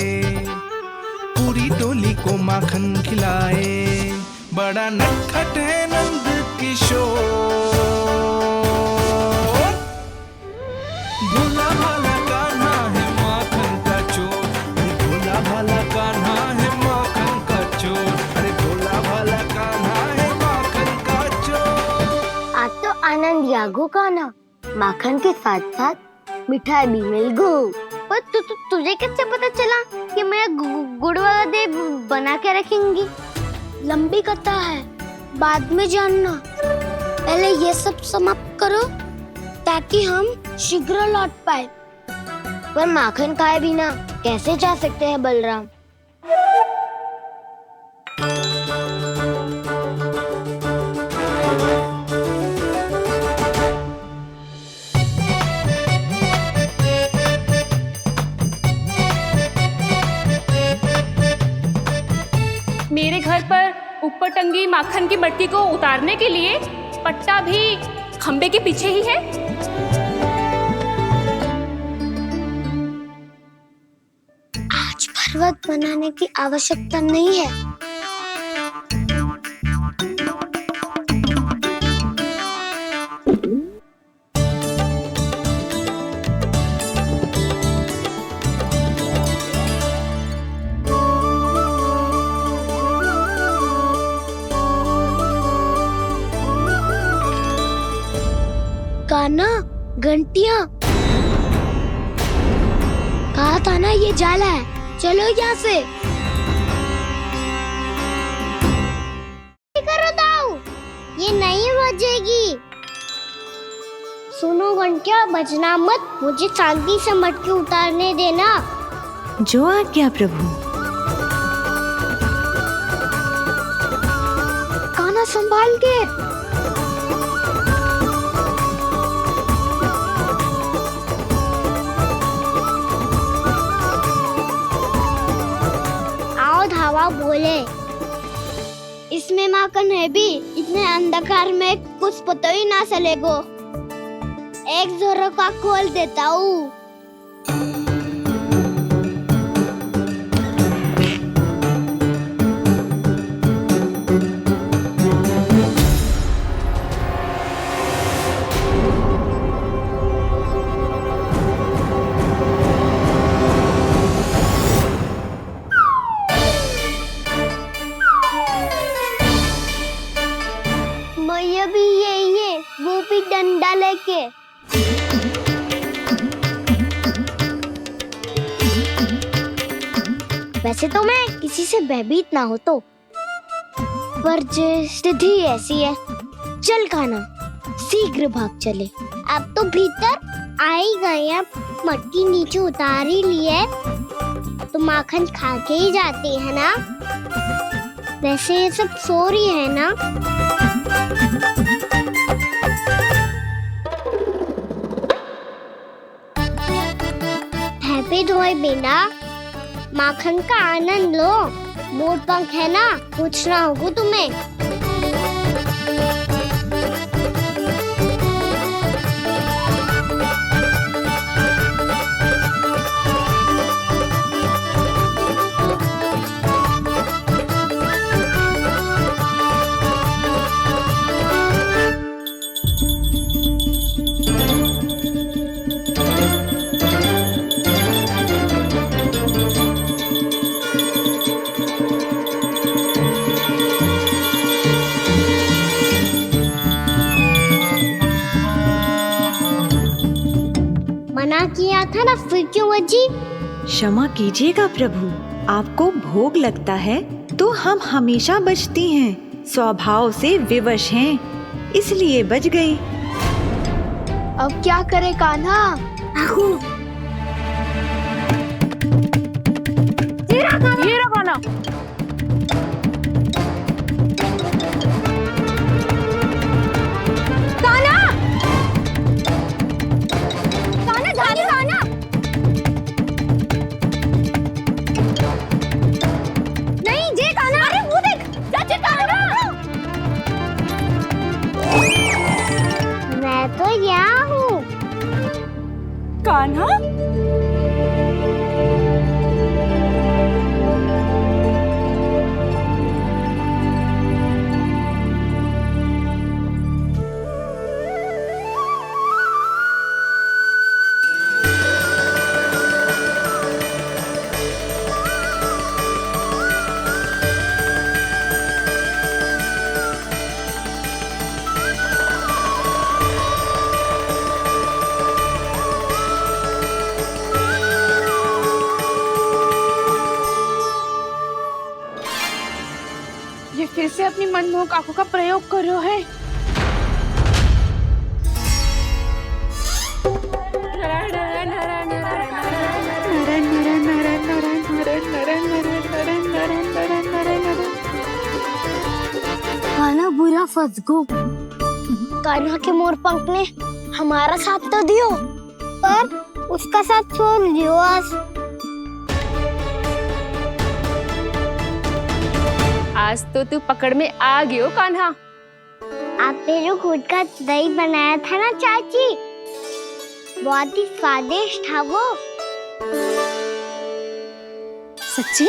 पूरी टोली को माखन खिलाए। बड़ा नटखट है नंद किशोर, भोला भाला कान्हा है माखन का चोर। भोला भाला कान्हा है माखन का चोर, अरे भोला भाला कान्हा है माखन का चोर। आज तो आनंद यागो कान्हा, माखन के साथ साथ मिठाई भी मिल गई। पर तुझे कैसे पता चला कि मैं गुड़ वाला देव बना के रखेंगी? लंबी कथा है, बाद में जानना। पहले ये सब समाप्त करो ताकि हम शीघ्र लौट पाए। पर माखन खाए बिना कैसे जा सकते हैं बलराम? मेरे घर पर ऊपर टंगी माखन की मटकी को उतारने के लिए पट्टा भी खंबे के पीछे ही है। आज पर्वत बनाने की आवश्यकता नहीं है। कान्हा, घंटियां, कहा था ना ये जाला है, चलो यहाँ से। करो दाऊ, ये नहीं बजेगी। सुनो घंटियां, बजना मत, मुझे शांति से मटकी उतारने देना। जो आज्ञा प्रभु। कान्हा संभाल के। धावा बोले, इसमें माखन है भी, इतने अंधकार में कुछ पता ही ना चलेगो। एक जोरों का खोल देता हूँ। डंडा लेके। वैसे तो मैं किसी से भयभीत ना हो तो, पर स्थिति ऐसी है। चल कान्हा, शीघ्र भाग चले। अब तो भीतर आ ही गए, अब मटकी नीचे उतार ही ली है तो माखन खा के ही जाते हैं ना। वैसे ये सब सो रही है ना। हैप्पी धोए बिना माखन का आनंद लो। मोर पंख है ना, पूछना होगा तुम्हें। मना किया था ना, फिर क्यों अजी? क्षमा कीजिएगा प्रभु, आपको भोग लगता है तो हम हमेशा बचती हैं, स्वभाव से विवश हैं, इसलिए बच गई। अब क्या करे कान्हा? ये रहा कान्हा। मैं तो यहाँ हूँ। कान्हा, ये फिर से अपनी मनमोहक आंखों का प्रयोग कर रहे हैं। कान्हा बुरा फंस गो। कान्हा के मोर पंख ने हमारा साथ तो दियो, पर उसका साथ छोड़ दियो। आज तो तू पकड़ में आ गई हो कान्हा। आपने जो खुद का दही बनाया था ना चाची, बहुत ही स्वादिष्ट था वो। सच्ची?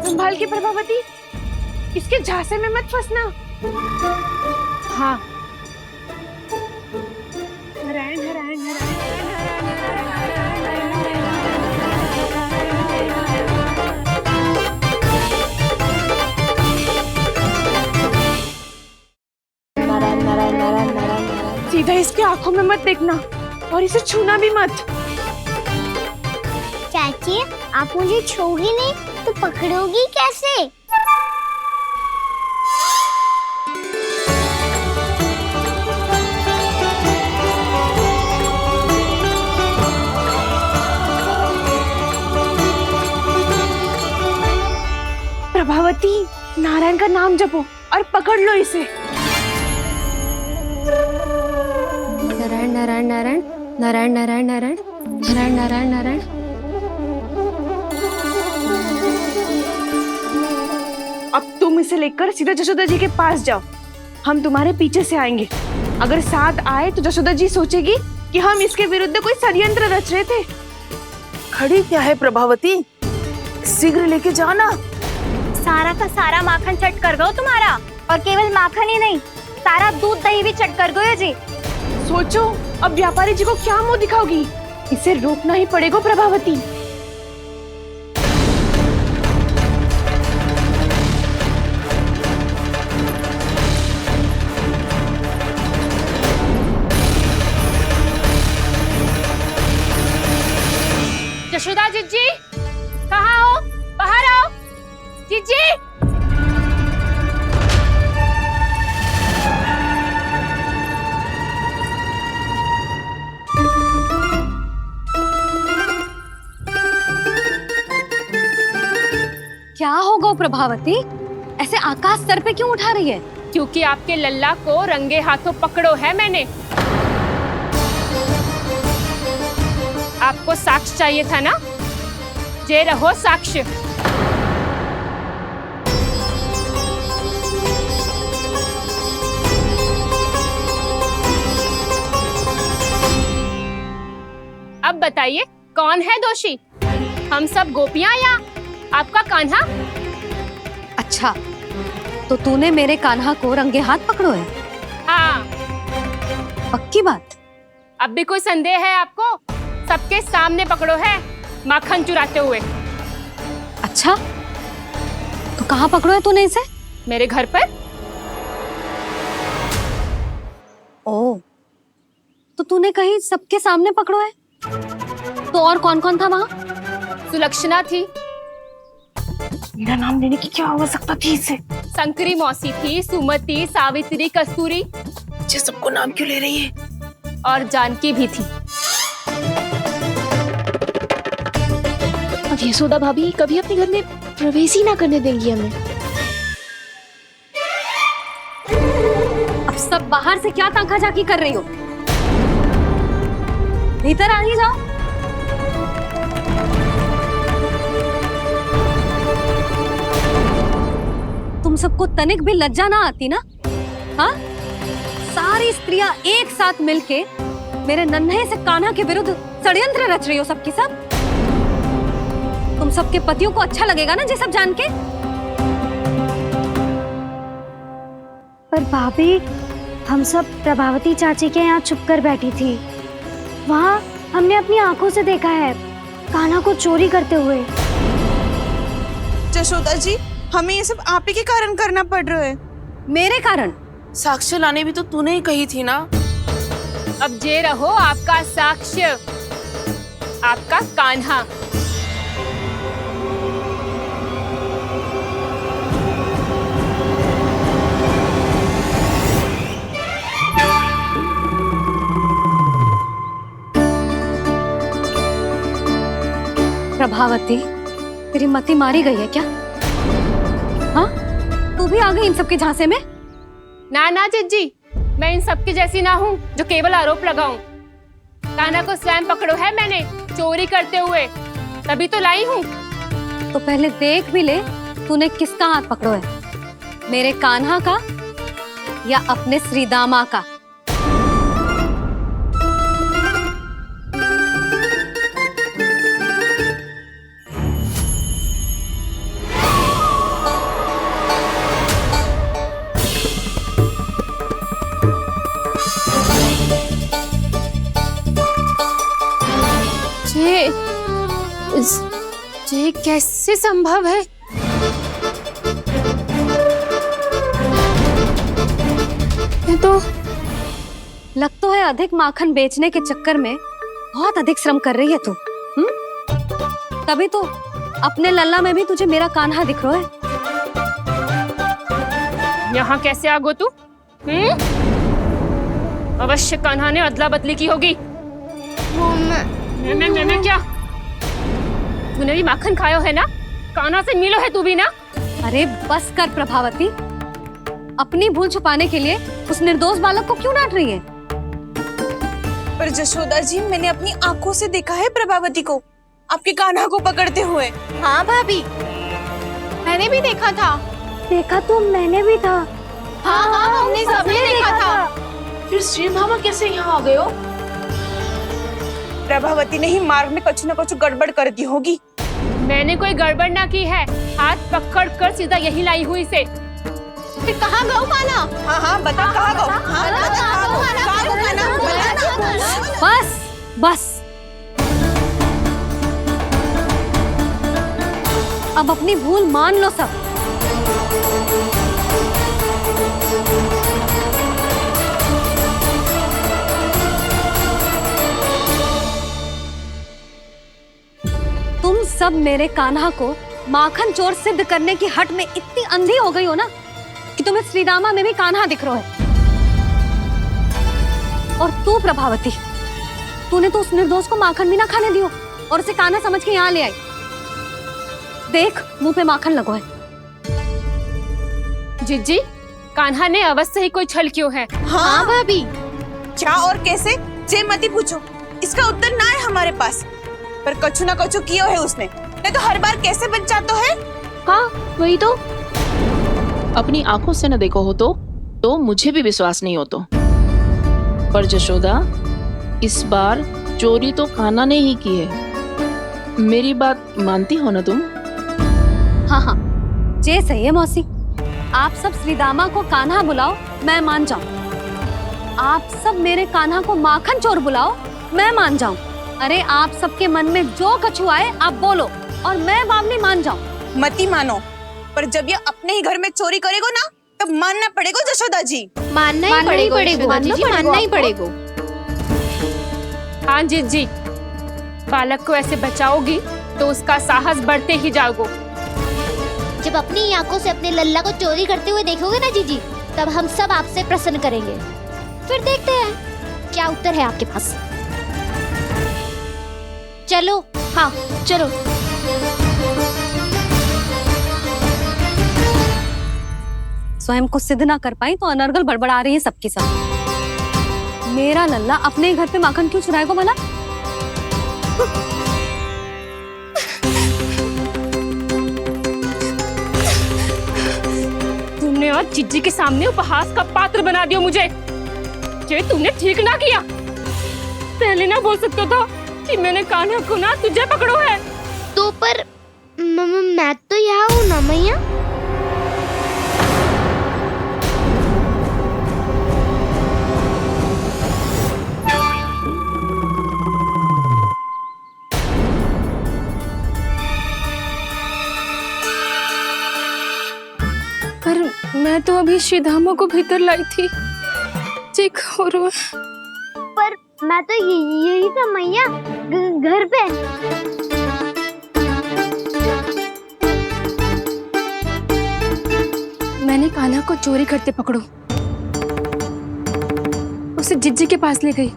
संभाल के प्रभावती, इसके झांसे में मत फंसना। हाँ। नारायण नारायण नारायण। सीधा इसके आंखों में मत देखना और इसे छूना भी मत। चाची, आप मुझे छोगी नहीं तो पकड़ोगी कैसे? प्रभावती, नारायण का नाम जपो और पकड़ लो इसे। नारायण नारायण नारायण नारायण नारायण नारायण नारायण नारायण नारायण। अब तुम इसे लेकर सीधा जशोदा जी के पास जाओ, हम तुम्हारे पीछे से आएंगे। अगर साथ आए तो जशोदा जी सोचेगी कि हम इसके विरुद्ध कोई षड्यंत्र रच रहे थे। खड़ी क्या है प्रभावती, शीघ्र लेके जाना। सारा का सारा माखन चट कर गो तुम्हारा, और केवल माखन ही नहीं, सारा दूध दही भी चट कर गयो जी। सोचो अब व्यापारी जी को क्या मुंह दिखाओगी? इसे रोकना ही पड़ेगा प्रभावती। हो प्रभावती? ऐसे आकाश सर पे क्यों उठा रही है? क्योंकि आपके लल्ला को रंगे हाथों पकड़ो है मैंने। आपको साक्ष्य चाहिए था ना? जे रहो साक्ष्य। अब बताइए कौन है दोषी, हम सब गोपियां या आपका कान्हा? अच्छा, तो तूने मेरे कान्हा को रंगे हाथ पकड़ो है? हाँ। पक्की बात? अब भी कोई संदेह है आपको? सबके सामने पकड़ो है माखन चुराते हुए। अच्छा, तो कहाँ पकड़ो है तूने इसे? मेरे घर पर। ओ, तो तूने कहीं सबके सामने पकड़ो है? तो और कौन कौन था वहाँ? सुलक्षणा थी। मेरा नाम लेने की क्या आवश्यकता थी इसे? शंकरी मौसी थी, सुमति, सावित्री, कस्तूरी। ये सबको नाम क्यों ले रही है? और जानकी भी थी। अब यशोदा भाभी कभी अपने घर में प्रवेश ही ना करने देंगी हमें। अब सब बाहर से क्या ताका झाकी कर रही हो? भीतर आ ही जाओ। तुम सबको तनिक भी लज्जा ना आती ना? हाँ? सारी स्त्रियां एक साथ मिलके मेरे नन्हे से कान्हा के विरुद्ध षड्यंत्र रच रही हो सबकी सब। तुम सबके पतियों को अच्छा लगेगा ना ये सब जान के? पर भाभी, हम सब प्रभावती चाची के यहाँ छुप कर बैठी थी। वहाँ हमने अपनी आंखों से देखा है कान्हा को चोरी करते हुए। जशोदा जी, हमें ये सब आप ही के कारण करना पड़ रहा है। मेरे कारण? साक्ष्य लाने भी तो तूने ही कही थी ना। अब जे रहो आपका साक्ष्य, आपका कान्हा। प्रभावती, तेरी मति मारी गई है क्या? हाँ? तू भी आ गई इन सबके झांसे में? ना ना जिज्जी, मैं इन सबकी जैसी ना हूँ जो केवल आरोप लगाऊं। कान्हा को स्वयं पकड़ो है मैंने चोरी करते हुए, तभी तो लाई हूँ। तो पहले देख भी ले तूने किसका हाथ पकड़ो है, मेरे कान्हा का या अपने श्रीदामा का? ये कैसे संभव है? ये तो लग तो है अधिक माखन बेचने के चक्कर में बहुत अधिक श्रम कर रही है तू। तभी तो अपने लल्ला में भी तुझे मेरा कान्हा दिख रहा है। यहाँ कैसे आ गो तू? अवश्य कान्हा ने अदला बदली की होगी। मैं क्या? तूने भी माखन खायो है ना? कान्हा से मिलो है तू भी ना? अरे बस कर प्रभावती, अपनी भूल छुपाने के लिए उस निर्दोष बालक को क्यों डांट रही है? पर जशोदा जी, मैंने अपनी आंखों से देखा है प्रभावती को आपके कान्हा को पकड़ते हुए। हाँ भाभी, मैंने भी देखा था। देखा तो मैंने भी था। हाँ हाँ, हमने सबने देखा था। फिर श्री भामा कैसे यहाँ आ गए हो? प्रभावती ने ही मार्ग में कुछ न कुछ गड़बड़ कर दी होगी। मैंने कोई गड़बड़ ना की है, हाथ पकड़ कर सीधा यही लाई हुई से। फिर कहाँ गौ कान्हा? हाँ हाँ, बता कहाँ गौ? हाँ, बस बस, अब अपनी भूल मान लो सब। तुम सब मेरे कान्हा को माखन चोर सिद्ध करने की हट में इतनी अंधी हो गई हो ना कि तुम्हें श्रीदामा में भी कान्हा दिख रहा है। और तू प्रभावती, तूने तो उस निर्दोष को माखन भी ना खाने दियो और उसे कान्हा समझ के यहाँ ले आई। देख, मुंह पे माखन लगो है। जिज्जी, कान्हा ने अवश्य ही कोई छल क्यों है। हाँ भाभी, क्या और कैसे जे मती पूछो, इसका उत्तर ना है हमारे पास। पर कछु ना कछु कियो है उसने, नहीं तो हर बार कैसे बच जाता है। हाँ वही तो, अपनी आंखों से न देखो हो तो मुझे भी विश्वास नहीं हो तो। पर जशोदा, इस बार चोरी तो कान्हा ने ही की है। मेरी बात मानती हो ना तुम? हाँ हाँ, जे सही है मौसी। आप सब श्रीदामा को कान्हा बुलाओ, मैं मान जाऊं। आप सब मेरे कान्हा को माखन चोर बुलाओ, मैं मान जाऊं। अरे आप सबके मन में जो कछु आए आप बोलो और मैं बावली मान जाऊं। मती मानो, पर जब ये अपने ही घर में चोरी करेगो ना, तब मानना पड़ेगा जशोदा जी। मानना ही पड़ेगा, मानना ही पड़ेगा। हाँ जिज्जी, बालक को ऐसे बचाओगी तो उसका साहस बढ़ते ही जाओगे। जब अपनी आंखों से अपने लल्ला को चोरी करते हुए देखोगे ना जीजी, तब हम सब आपसे प्रसन्न करेंगे। फिर देखते हैं क्या उत्तर है आपके पास। चलो, हाँ चलो। स्वयं को सिद्ध ना कर पाई तो अनर्गल बड़बड़ा रही है सबके साथ। मेरा लल्ला अपने ही घर पे माखन क्यों चुराएगा भला? तुमने आज जिज्जी के सामने उपहास का पात्र बना दिया मुझे। ये तुमने ठीक ना किया। पहले ना बोल सकता था कि मैंने कान्हा को ना तुझे पकड़ो है। तो पर मैं तो यहाँ हूँ ना मैया। पर मैं तो अभी श्रीधामा को भीतर लाई थी। चेक हो रहा है। पर मैं तो यही था मैया, घर पे। मैंने कान्हा को चोरी करते पकड़ो, उसे जिज्जी के पास ले गई।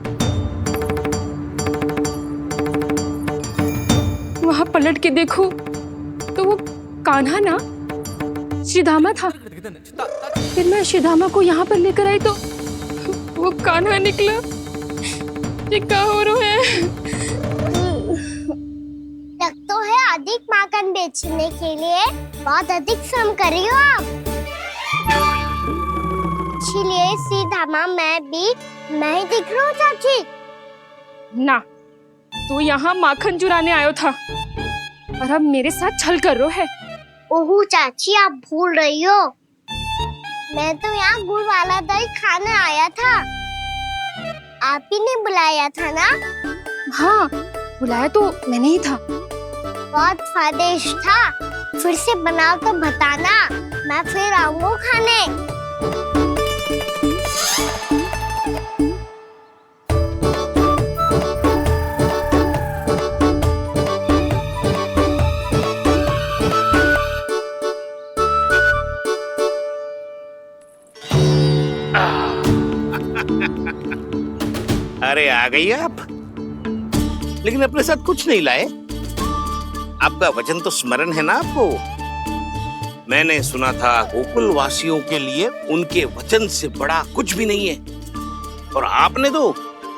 वहां पलट के देखो तो वो कान्हा ना श्रीधामा था। फिर मैं श्रीधामा को यहाँ पर लेकर आई तो वो कान्हा निकला। ये क्या हो रहा है? लगता है अधिक माखन बेचने के लिए बहुत अधिक श्रम कर रही हो आप। इसलिए सीधामा मैं ही दिख रहा हूँ चाची। ना, तू यहाँ माखन चुराने आयो था और अब मेरे साथ छल कर रहा है। ओह चाची, आप भूल रही हो, मैं तो यहाँ गुड़ वाला दही खाने आया था। आप ही ने बुलाया था ना? हाँ, बुलाया तो मैंने ही था। बहुत स्वादिष्ट था। फिर से बनाओ तो बताना, मैं फिर आऊंगा खाने। अरे आ गई आप, लेकिन अपने साथ कुछ नहीं लाए। आपका वचन तो स्मरण है ना आपको? मैंने सुना था गोकुल वासियों के लिए उनके वचन से बड़ा कुछ भी नहीं है। और आपने तो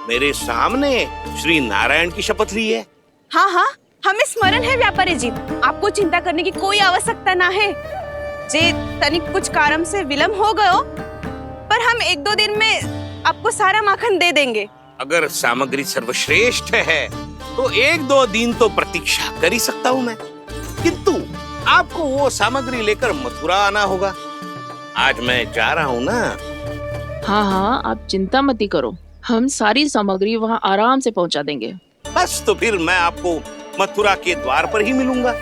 मेरे सामने श्री नारायण की शपथ ली है। हाँ हाँ, हमें स्मरण है व्यापारी जी। आपको चिंता करने की कोई आवश्यकता ना है। जे तनिक कुछ कारण से विलंब हो गयो, पर हम 1-2 दिन में आपको सारा माखन दे देंगे। अगर सामग्री सर्वश्रेष्ठ है तो 1-2 दिन तो प्रतीक्षा कर ही सकता हूँ मैं, किंतु आपको वो सामग्री लेकर मथुरा आना होगा। आज मैं जा रहा हूँ ना। हाँ हाँ, आप चिंता मत करो, हम सारी सामग्री वहाँ आराम से पहुँचा देंगे। बस तो फिर मैं आपको मथुरा के द्वार पर ही मिलूंगा।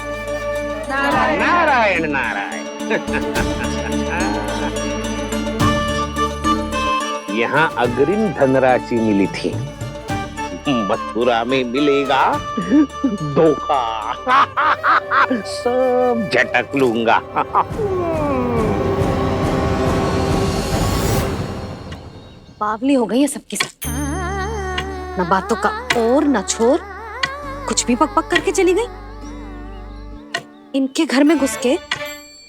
नारायण नारायण। यहाँ अग्रिम धनराशि मिली थी, मथुरा में मिलेगा धोखा। सब झटक लूंगा। बावली हो गई है सबकी सब। न बातों का और न छोर, कुछ भी पक पक करके चली गई। इनके घर में घुस के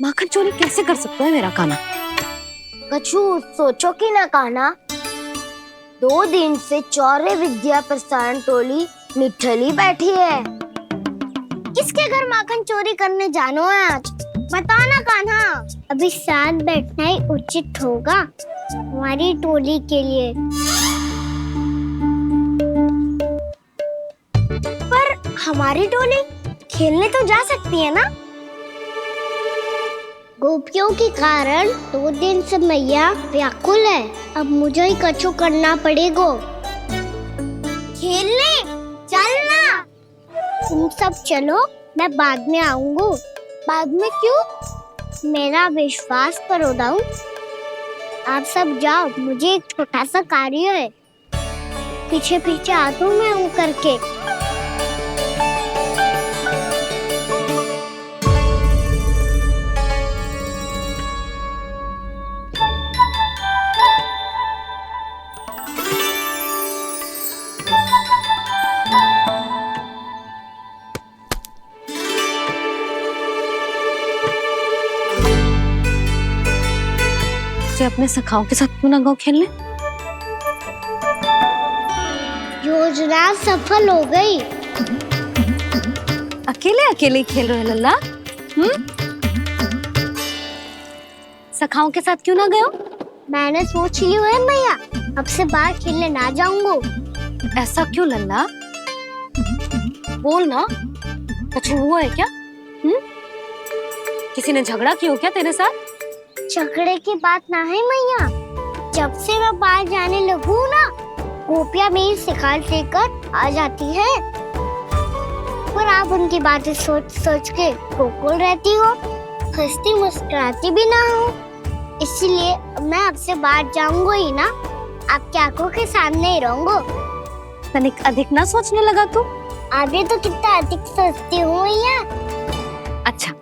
माखन चोरी कैसे कर सकता है मेरा कान्हा? कछु सोचो कि ना कान्हा, 2 दिन से चौर्य विद्या प्रसारण टोली निठली बैठी है। किसके घर माखन चोरी करने जानो है आज? बता ना कान्हा। अभी साथ बैठना ही उचित होगा हमारी टोली के लिए। पर हमारी टोली खेलने तो जा सकती है ना? गोपियों के कारण 2 दिन से मैया व्याकुल है। अब मुझे ही कछु करना पड़ेगा। खेलने चलना। तुम सब चलो, मैं बाद में आऊंगा। बाद में क्यों? मेरा विश्वास करो दाऊ। आप सब जाओ, मुझे एक छोटा सा कार्य है। पीछे पीछे आता हूँ मैं हूँ करके। अपने सखाओं के साथ क्यों ना गाँव खेलने? योजना सफल हो गई। अकेले अकेले खेल रहे लल्ला? सखाओं के साथ क्यों ना गए हो? मैंने सोच लिया है मैया, अब से बाहर खेलने ना जाऊंगा। ऐसा क्यों लल्ला? बोल ना, कुछ हुआ है क्या? किसी ने झगड़ा किया हो क्या तेरे साथ? झगड़े की बात ना है मैया। जब से मैं बाहर जाने लगू ना, गोपियां मेरी शिकार लेकर आ जाती है। पर आप उनकी बातें सोच सोच के गोकुल रहती हो, हंसती मुस्कुराती भी ना हो। इसलिए मैं आपसे बाहर जाऊंगा ही ना, आपकी आंखों के सामने ही रहूंगा। तनिक अधिक ना सोचने लगा तू? आगे तो कितना अधिक सोचती हूँ मैया। अच्छा,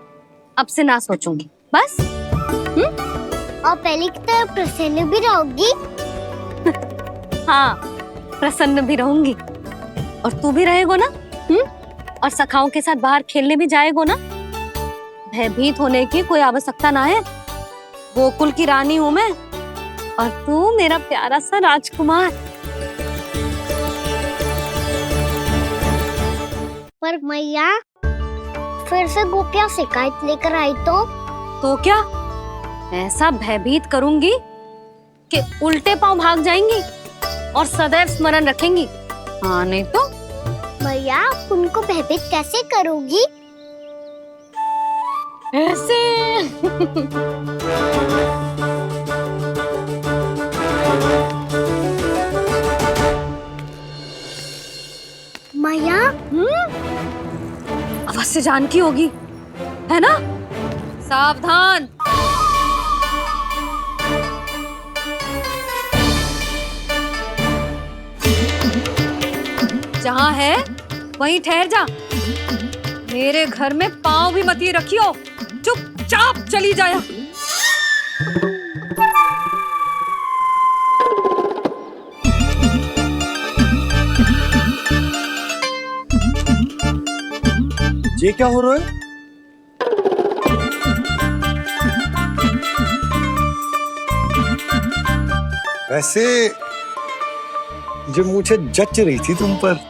अब से ना सोचूंगी बस। और पहले की तरह प्रसन्न भी रहोगी? हाँ, प्रसन्न भी रहूंगी। और तू भी रहेगो ना? और सखाओं के साथ बाहर खेलने भी जाएगो ना? भयभीत होने की कोई आवश्यकता ना है। गोकुल की रानी हूँ मैं, और तू मेरा प्यारा सा राजकुमार। पर मैया, फिर से गोपियां शिकायत लेकर आई तो क्या? ऐसा भयभीत करूंगी कि उल्टे पांव भाग जाएंगी और सदैव स्मरण रखेंगी। हाँ नहीं तो? मैया, उनको भयभीत कैसे करोगी? ऐसे। मैया, अवश्य जानकी होगी, है ना? सावधान। जहाँ है वहीं ठहर जा। मेरे घर में पाँव भी मत रखियो, चुपचाप चली जाया। ये क्या हो रहा है? वैसे जो मुझे जच रही थी तुम पर।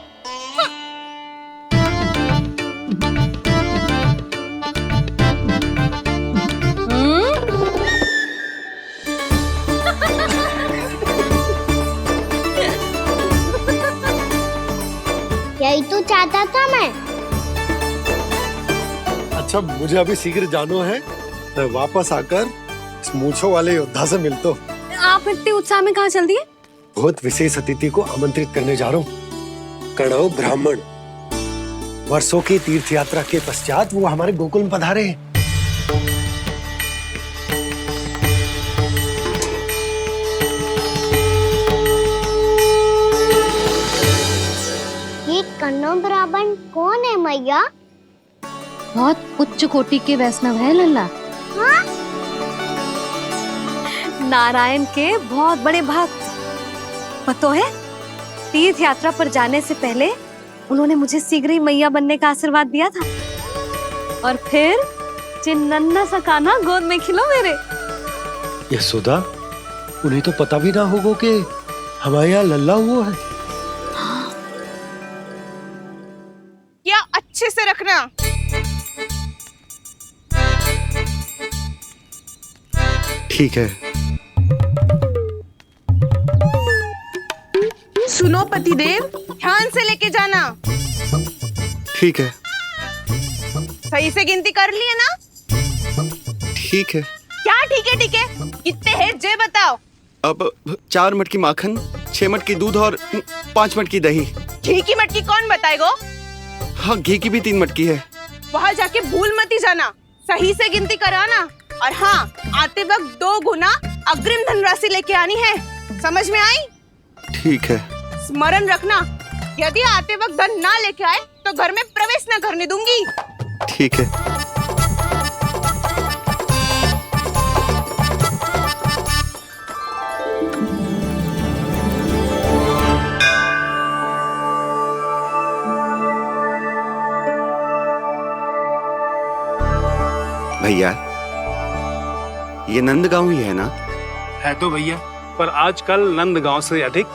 यही तो चाहता था मैं। अच्छा, मुझे अभी शीघ्र जाना है। मैं वापस आकर इस मूंछों वाले योद्धा से मिलता हूँ। आप इतने उत्साह में कहाँ चल दिए? बहुत विशेष अतिथि को आमंत्रित करने जा रहा हूँ। कणव ब्राह्मण। वर्षों की तीर्थ यात्रा के पश्चात वो हमारे गोकुल में पधारे हैं। ये कणव ब्राह्मण कौन है मैया? बहुत उच्च कोटि के वैष्णव है लल्ला। हाँ? नारायण के बहुत बड़े भक्त। पता है, तीर्थ यात्रा पर जाने से पहले उन्होंने मुझे शीघ्र ही मैया बनने का आशीर्वाद दिया था। और फिर चिन्नन्ना सा कान्हा गोद में खिलो मेरे। यशोदा, उन्हें तो पता भी ना होगा कि हमारे यहाँ लल्ला हुआ है। क्या अच्छे से रखना। ठीक है। सुनो पतिदेव, ध्यान से लेके जाना। ठीक है। सही से गिनती कर लिए ना? ठीक है। क्या ठीक है ठीक है? कितने हैं जे बताओ। अब 4 मटकी माखन, 6 मटकी दूध और 5 मटकी दही। घी की मटकी कौन बताएगा? हाँ, घी की भी 3 मटकी है। वहाँ जाके भूल मत ही जाना, सही से गिनती कराना। और हाँ, आते वक्त 2 गुना अग्रिम धनराशि लेके आनी है। समझ में आई? ठीक है। स्मरण रखना, यदि आते वक्त धन ना लेके आए तो घर में प्रवेश न करने दूंगी। ठीक है। भैया, ये नंदगांव ही है ना? है तो भैया, पर आजकल नंदगांव से अधिक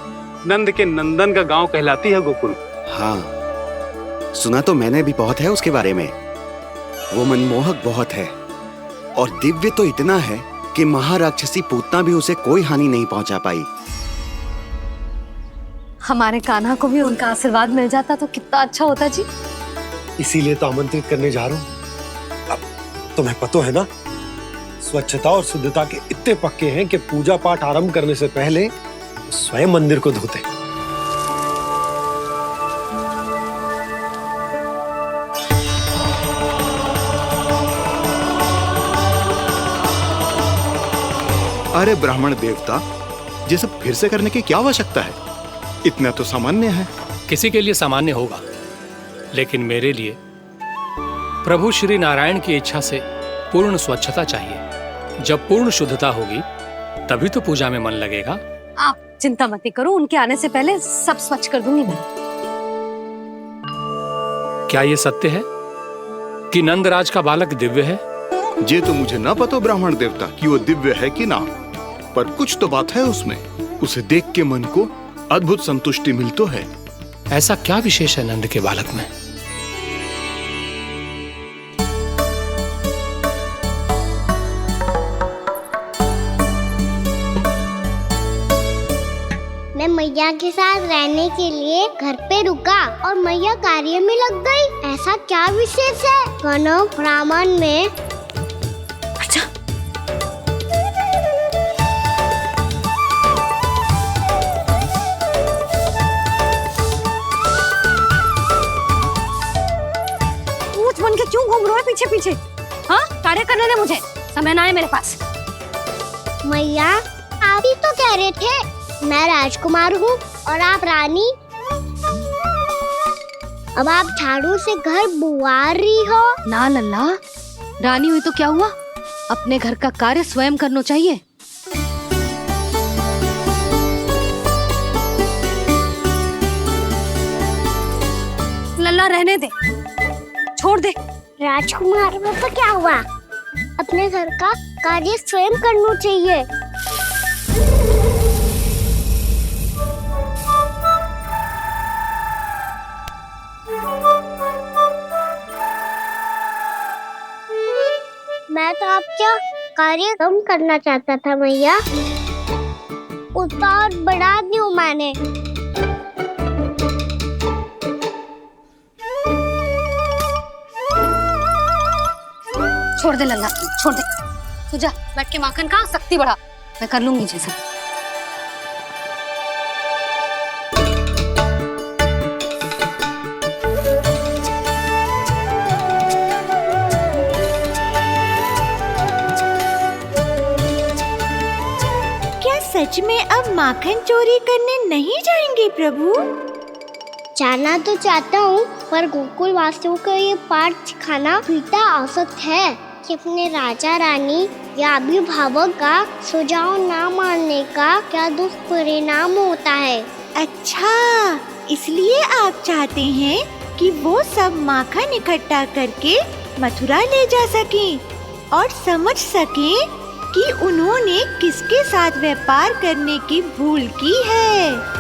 नंद के नंदन का गांव कहलाती है गोकुल। हाँ, सुना तो मैंने भी बहुत है उसके बारे में। वो मनमोहक बहुत है और दिव्य तो इतना है कि महाराक्षसी पूतना भी उसे कोई हानि नहीं पहुंचा पाई। हमारे कान्हा को भी उनका आशीर्वाद मिल जाता तो कितना अच्छा होता जी। इसीलिए तो आमंत्रित करने जा रहा हूँ। अब तुम्हें पता है ना, स्वच्छता और शुद्धता के इतने पक्के हैं कि पूजा पाठ आरंभ करने से पहले स्वयं मंदिर को धोते। अरे ब्राह्मण देवता, ये सब फिर से करने की क्या आवश्यकता है? इतना तो सामान्य है। किसी के लिए सामान्य होगा, लेकिन मेरे लिए प्रभु श्री नारायण की इच्छा से पूर्ण स्वच्छता चाहिए। जब पूर्ण शुद्धता होगी तभी तो पूजा में मन लगेगा। आप चिंता मत करो, उनके आने से पहले सब स्वच्छ कर दूंगी मैं। क्या ये सत्य है कि नंदराज का बालक दिव्य है? ये तो मुझे ना पता ब्राह्मण देवता कि वो दिव्य है कि ना, पर कुछ तो बात है उसमें। उसे देख के मन को अद्भुत संतुष्टि मिल तो है। ऐसा क्या विशेष है नंद के बालक में? मैं मैया के साथ रहने के लिए घर पे रुका और मैया कार्य में लग गई। ऐसा क्या विशेष है गणों ब्राह्मण में? अच्छा, पूछ बन के क्यों घूम रहे हो पीछे पीछे? हाँ, कार्य करने दे मुझे, समय ना है मेरे पास। मैया, आप ही तो कह रहे थे मैं राजकुमार हूँ और आप रानी। अब आप झाड़ू से घर बुआ रही हो। ना लल्ला, रानी हुई तो क्या हुआ, अपने घर का कार्य स्वयं करना चाहिए। लल्ला रहने दे, छोड़ दे। राजकुमार में तो क्या हुआ, अपने घर का कार्य स्वयं करना चाहिए। मैं तो आपका कार्य कम करना चाहता था मैया, उसका और बढ़ा दूं मैंने। छोड़ दे लल्ला, छोड़ दे। तू जा बैठ के माखन खा, शक्ति बढ़ा, मैं कर लूंगी जैसा। सच में अब माखन चोरी करने नहीं जाएंगे प्रभु? जाना तो चाहता हूँ, पर गोकुल वासियों को ये पाठ सिखाना पिता आवश्यक है कि अपने राजा रानी या अभिभावक का सुझाव ना मानने का क्या दुष्परिणाम होता है। अच्छा, इसलिए आप चाहते हैं कि वो सब माखन इकट्ठा करके मथुरा ले जा सकें और समझ सकें कि उन्होंने किसके साथ व्यापार करने की भूल की है।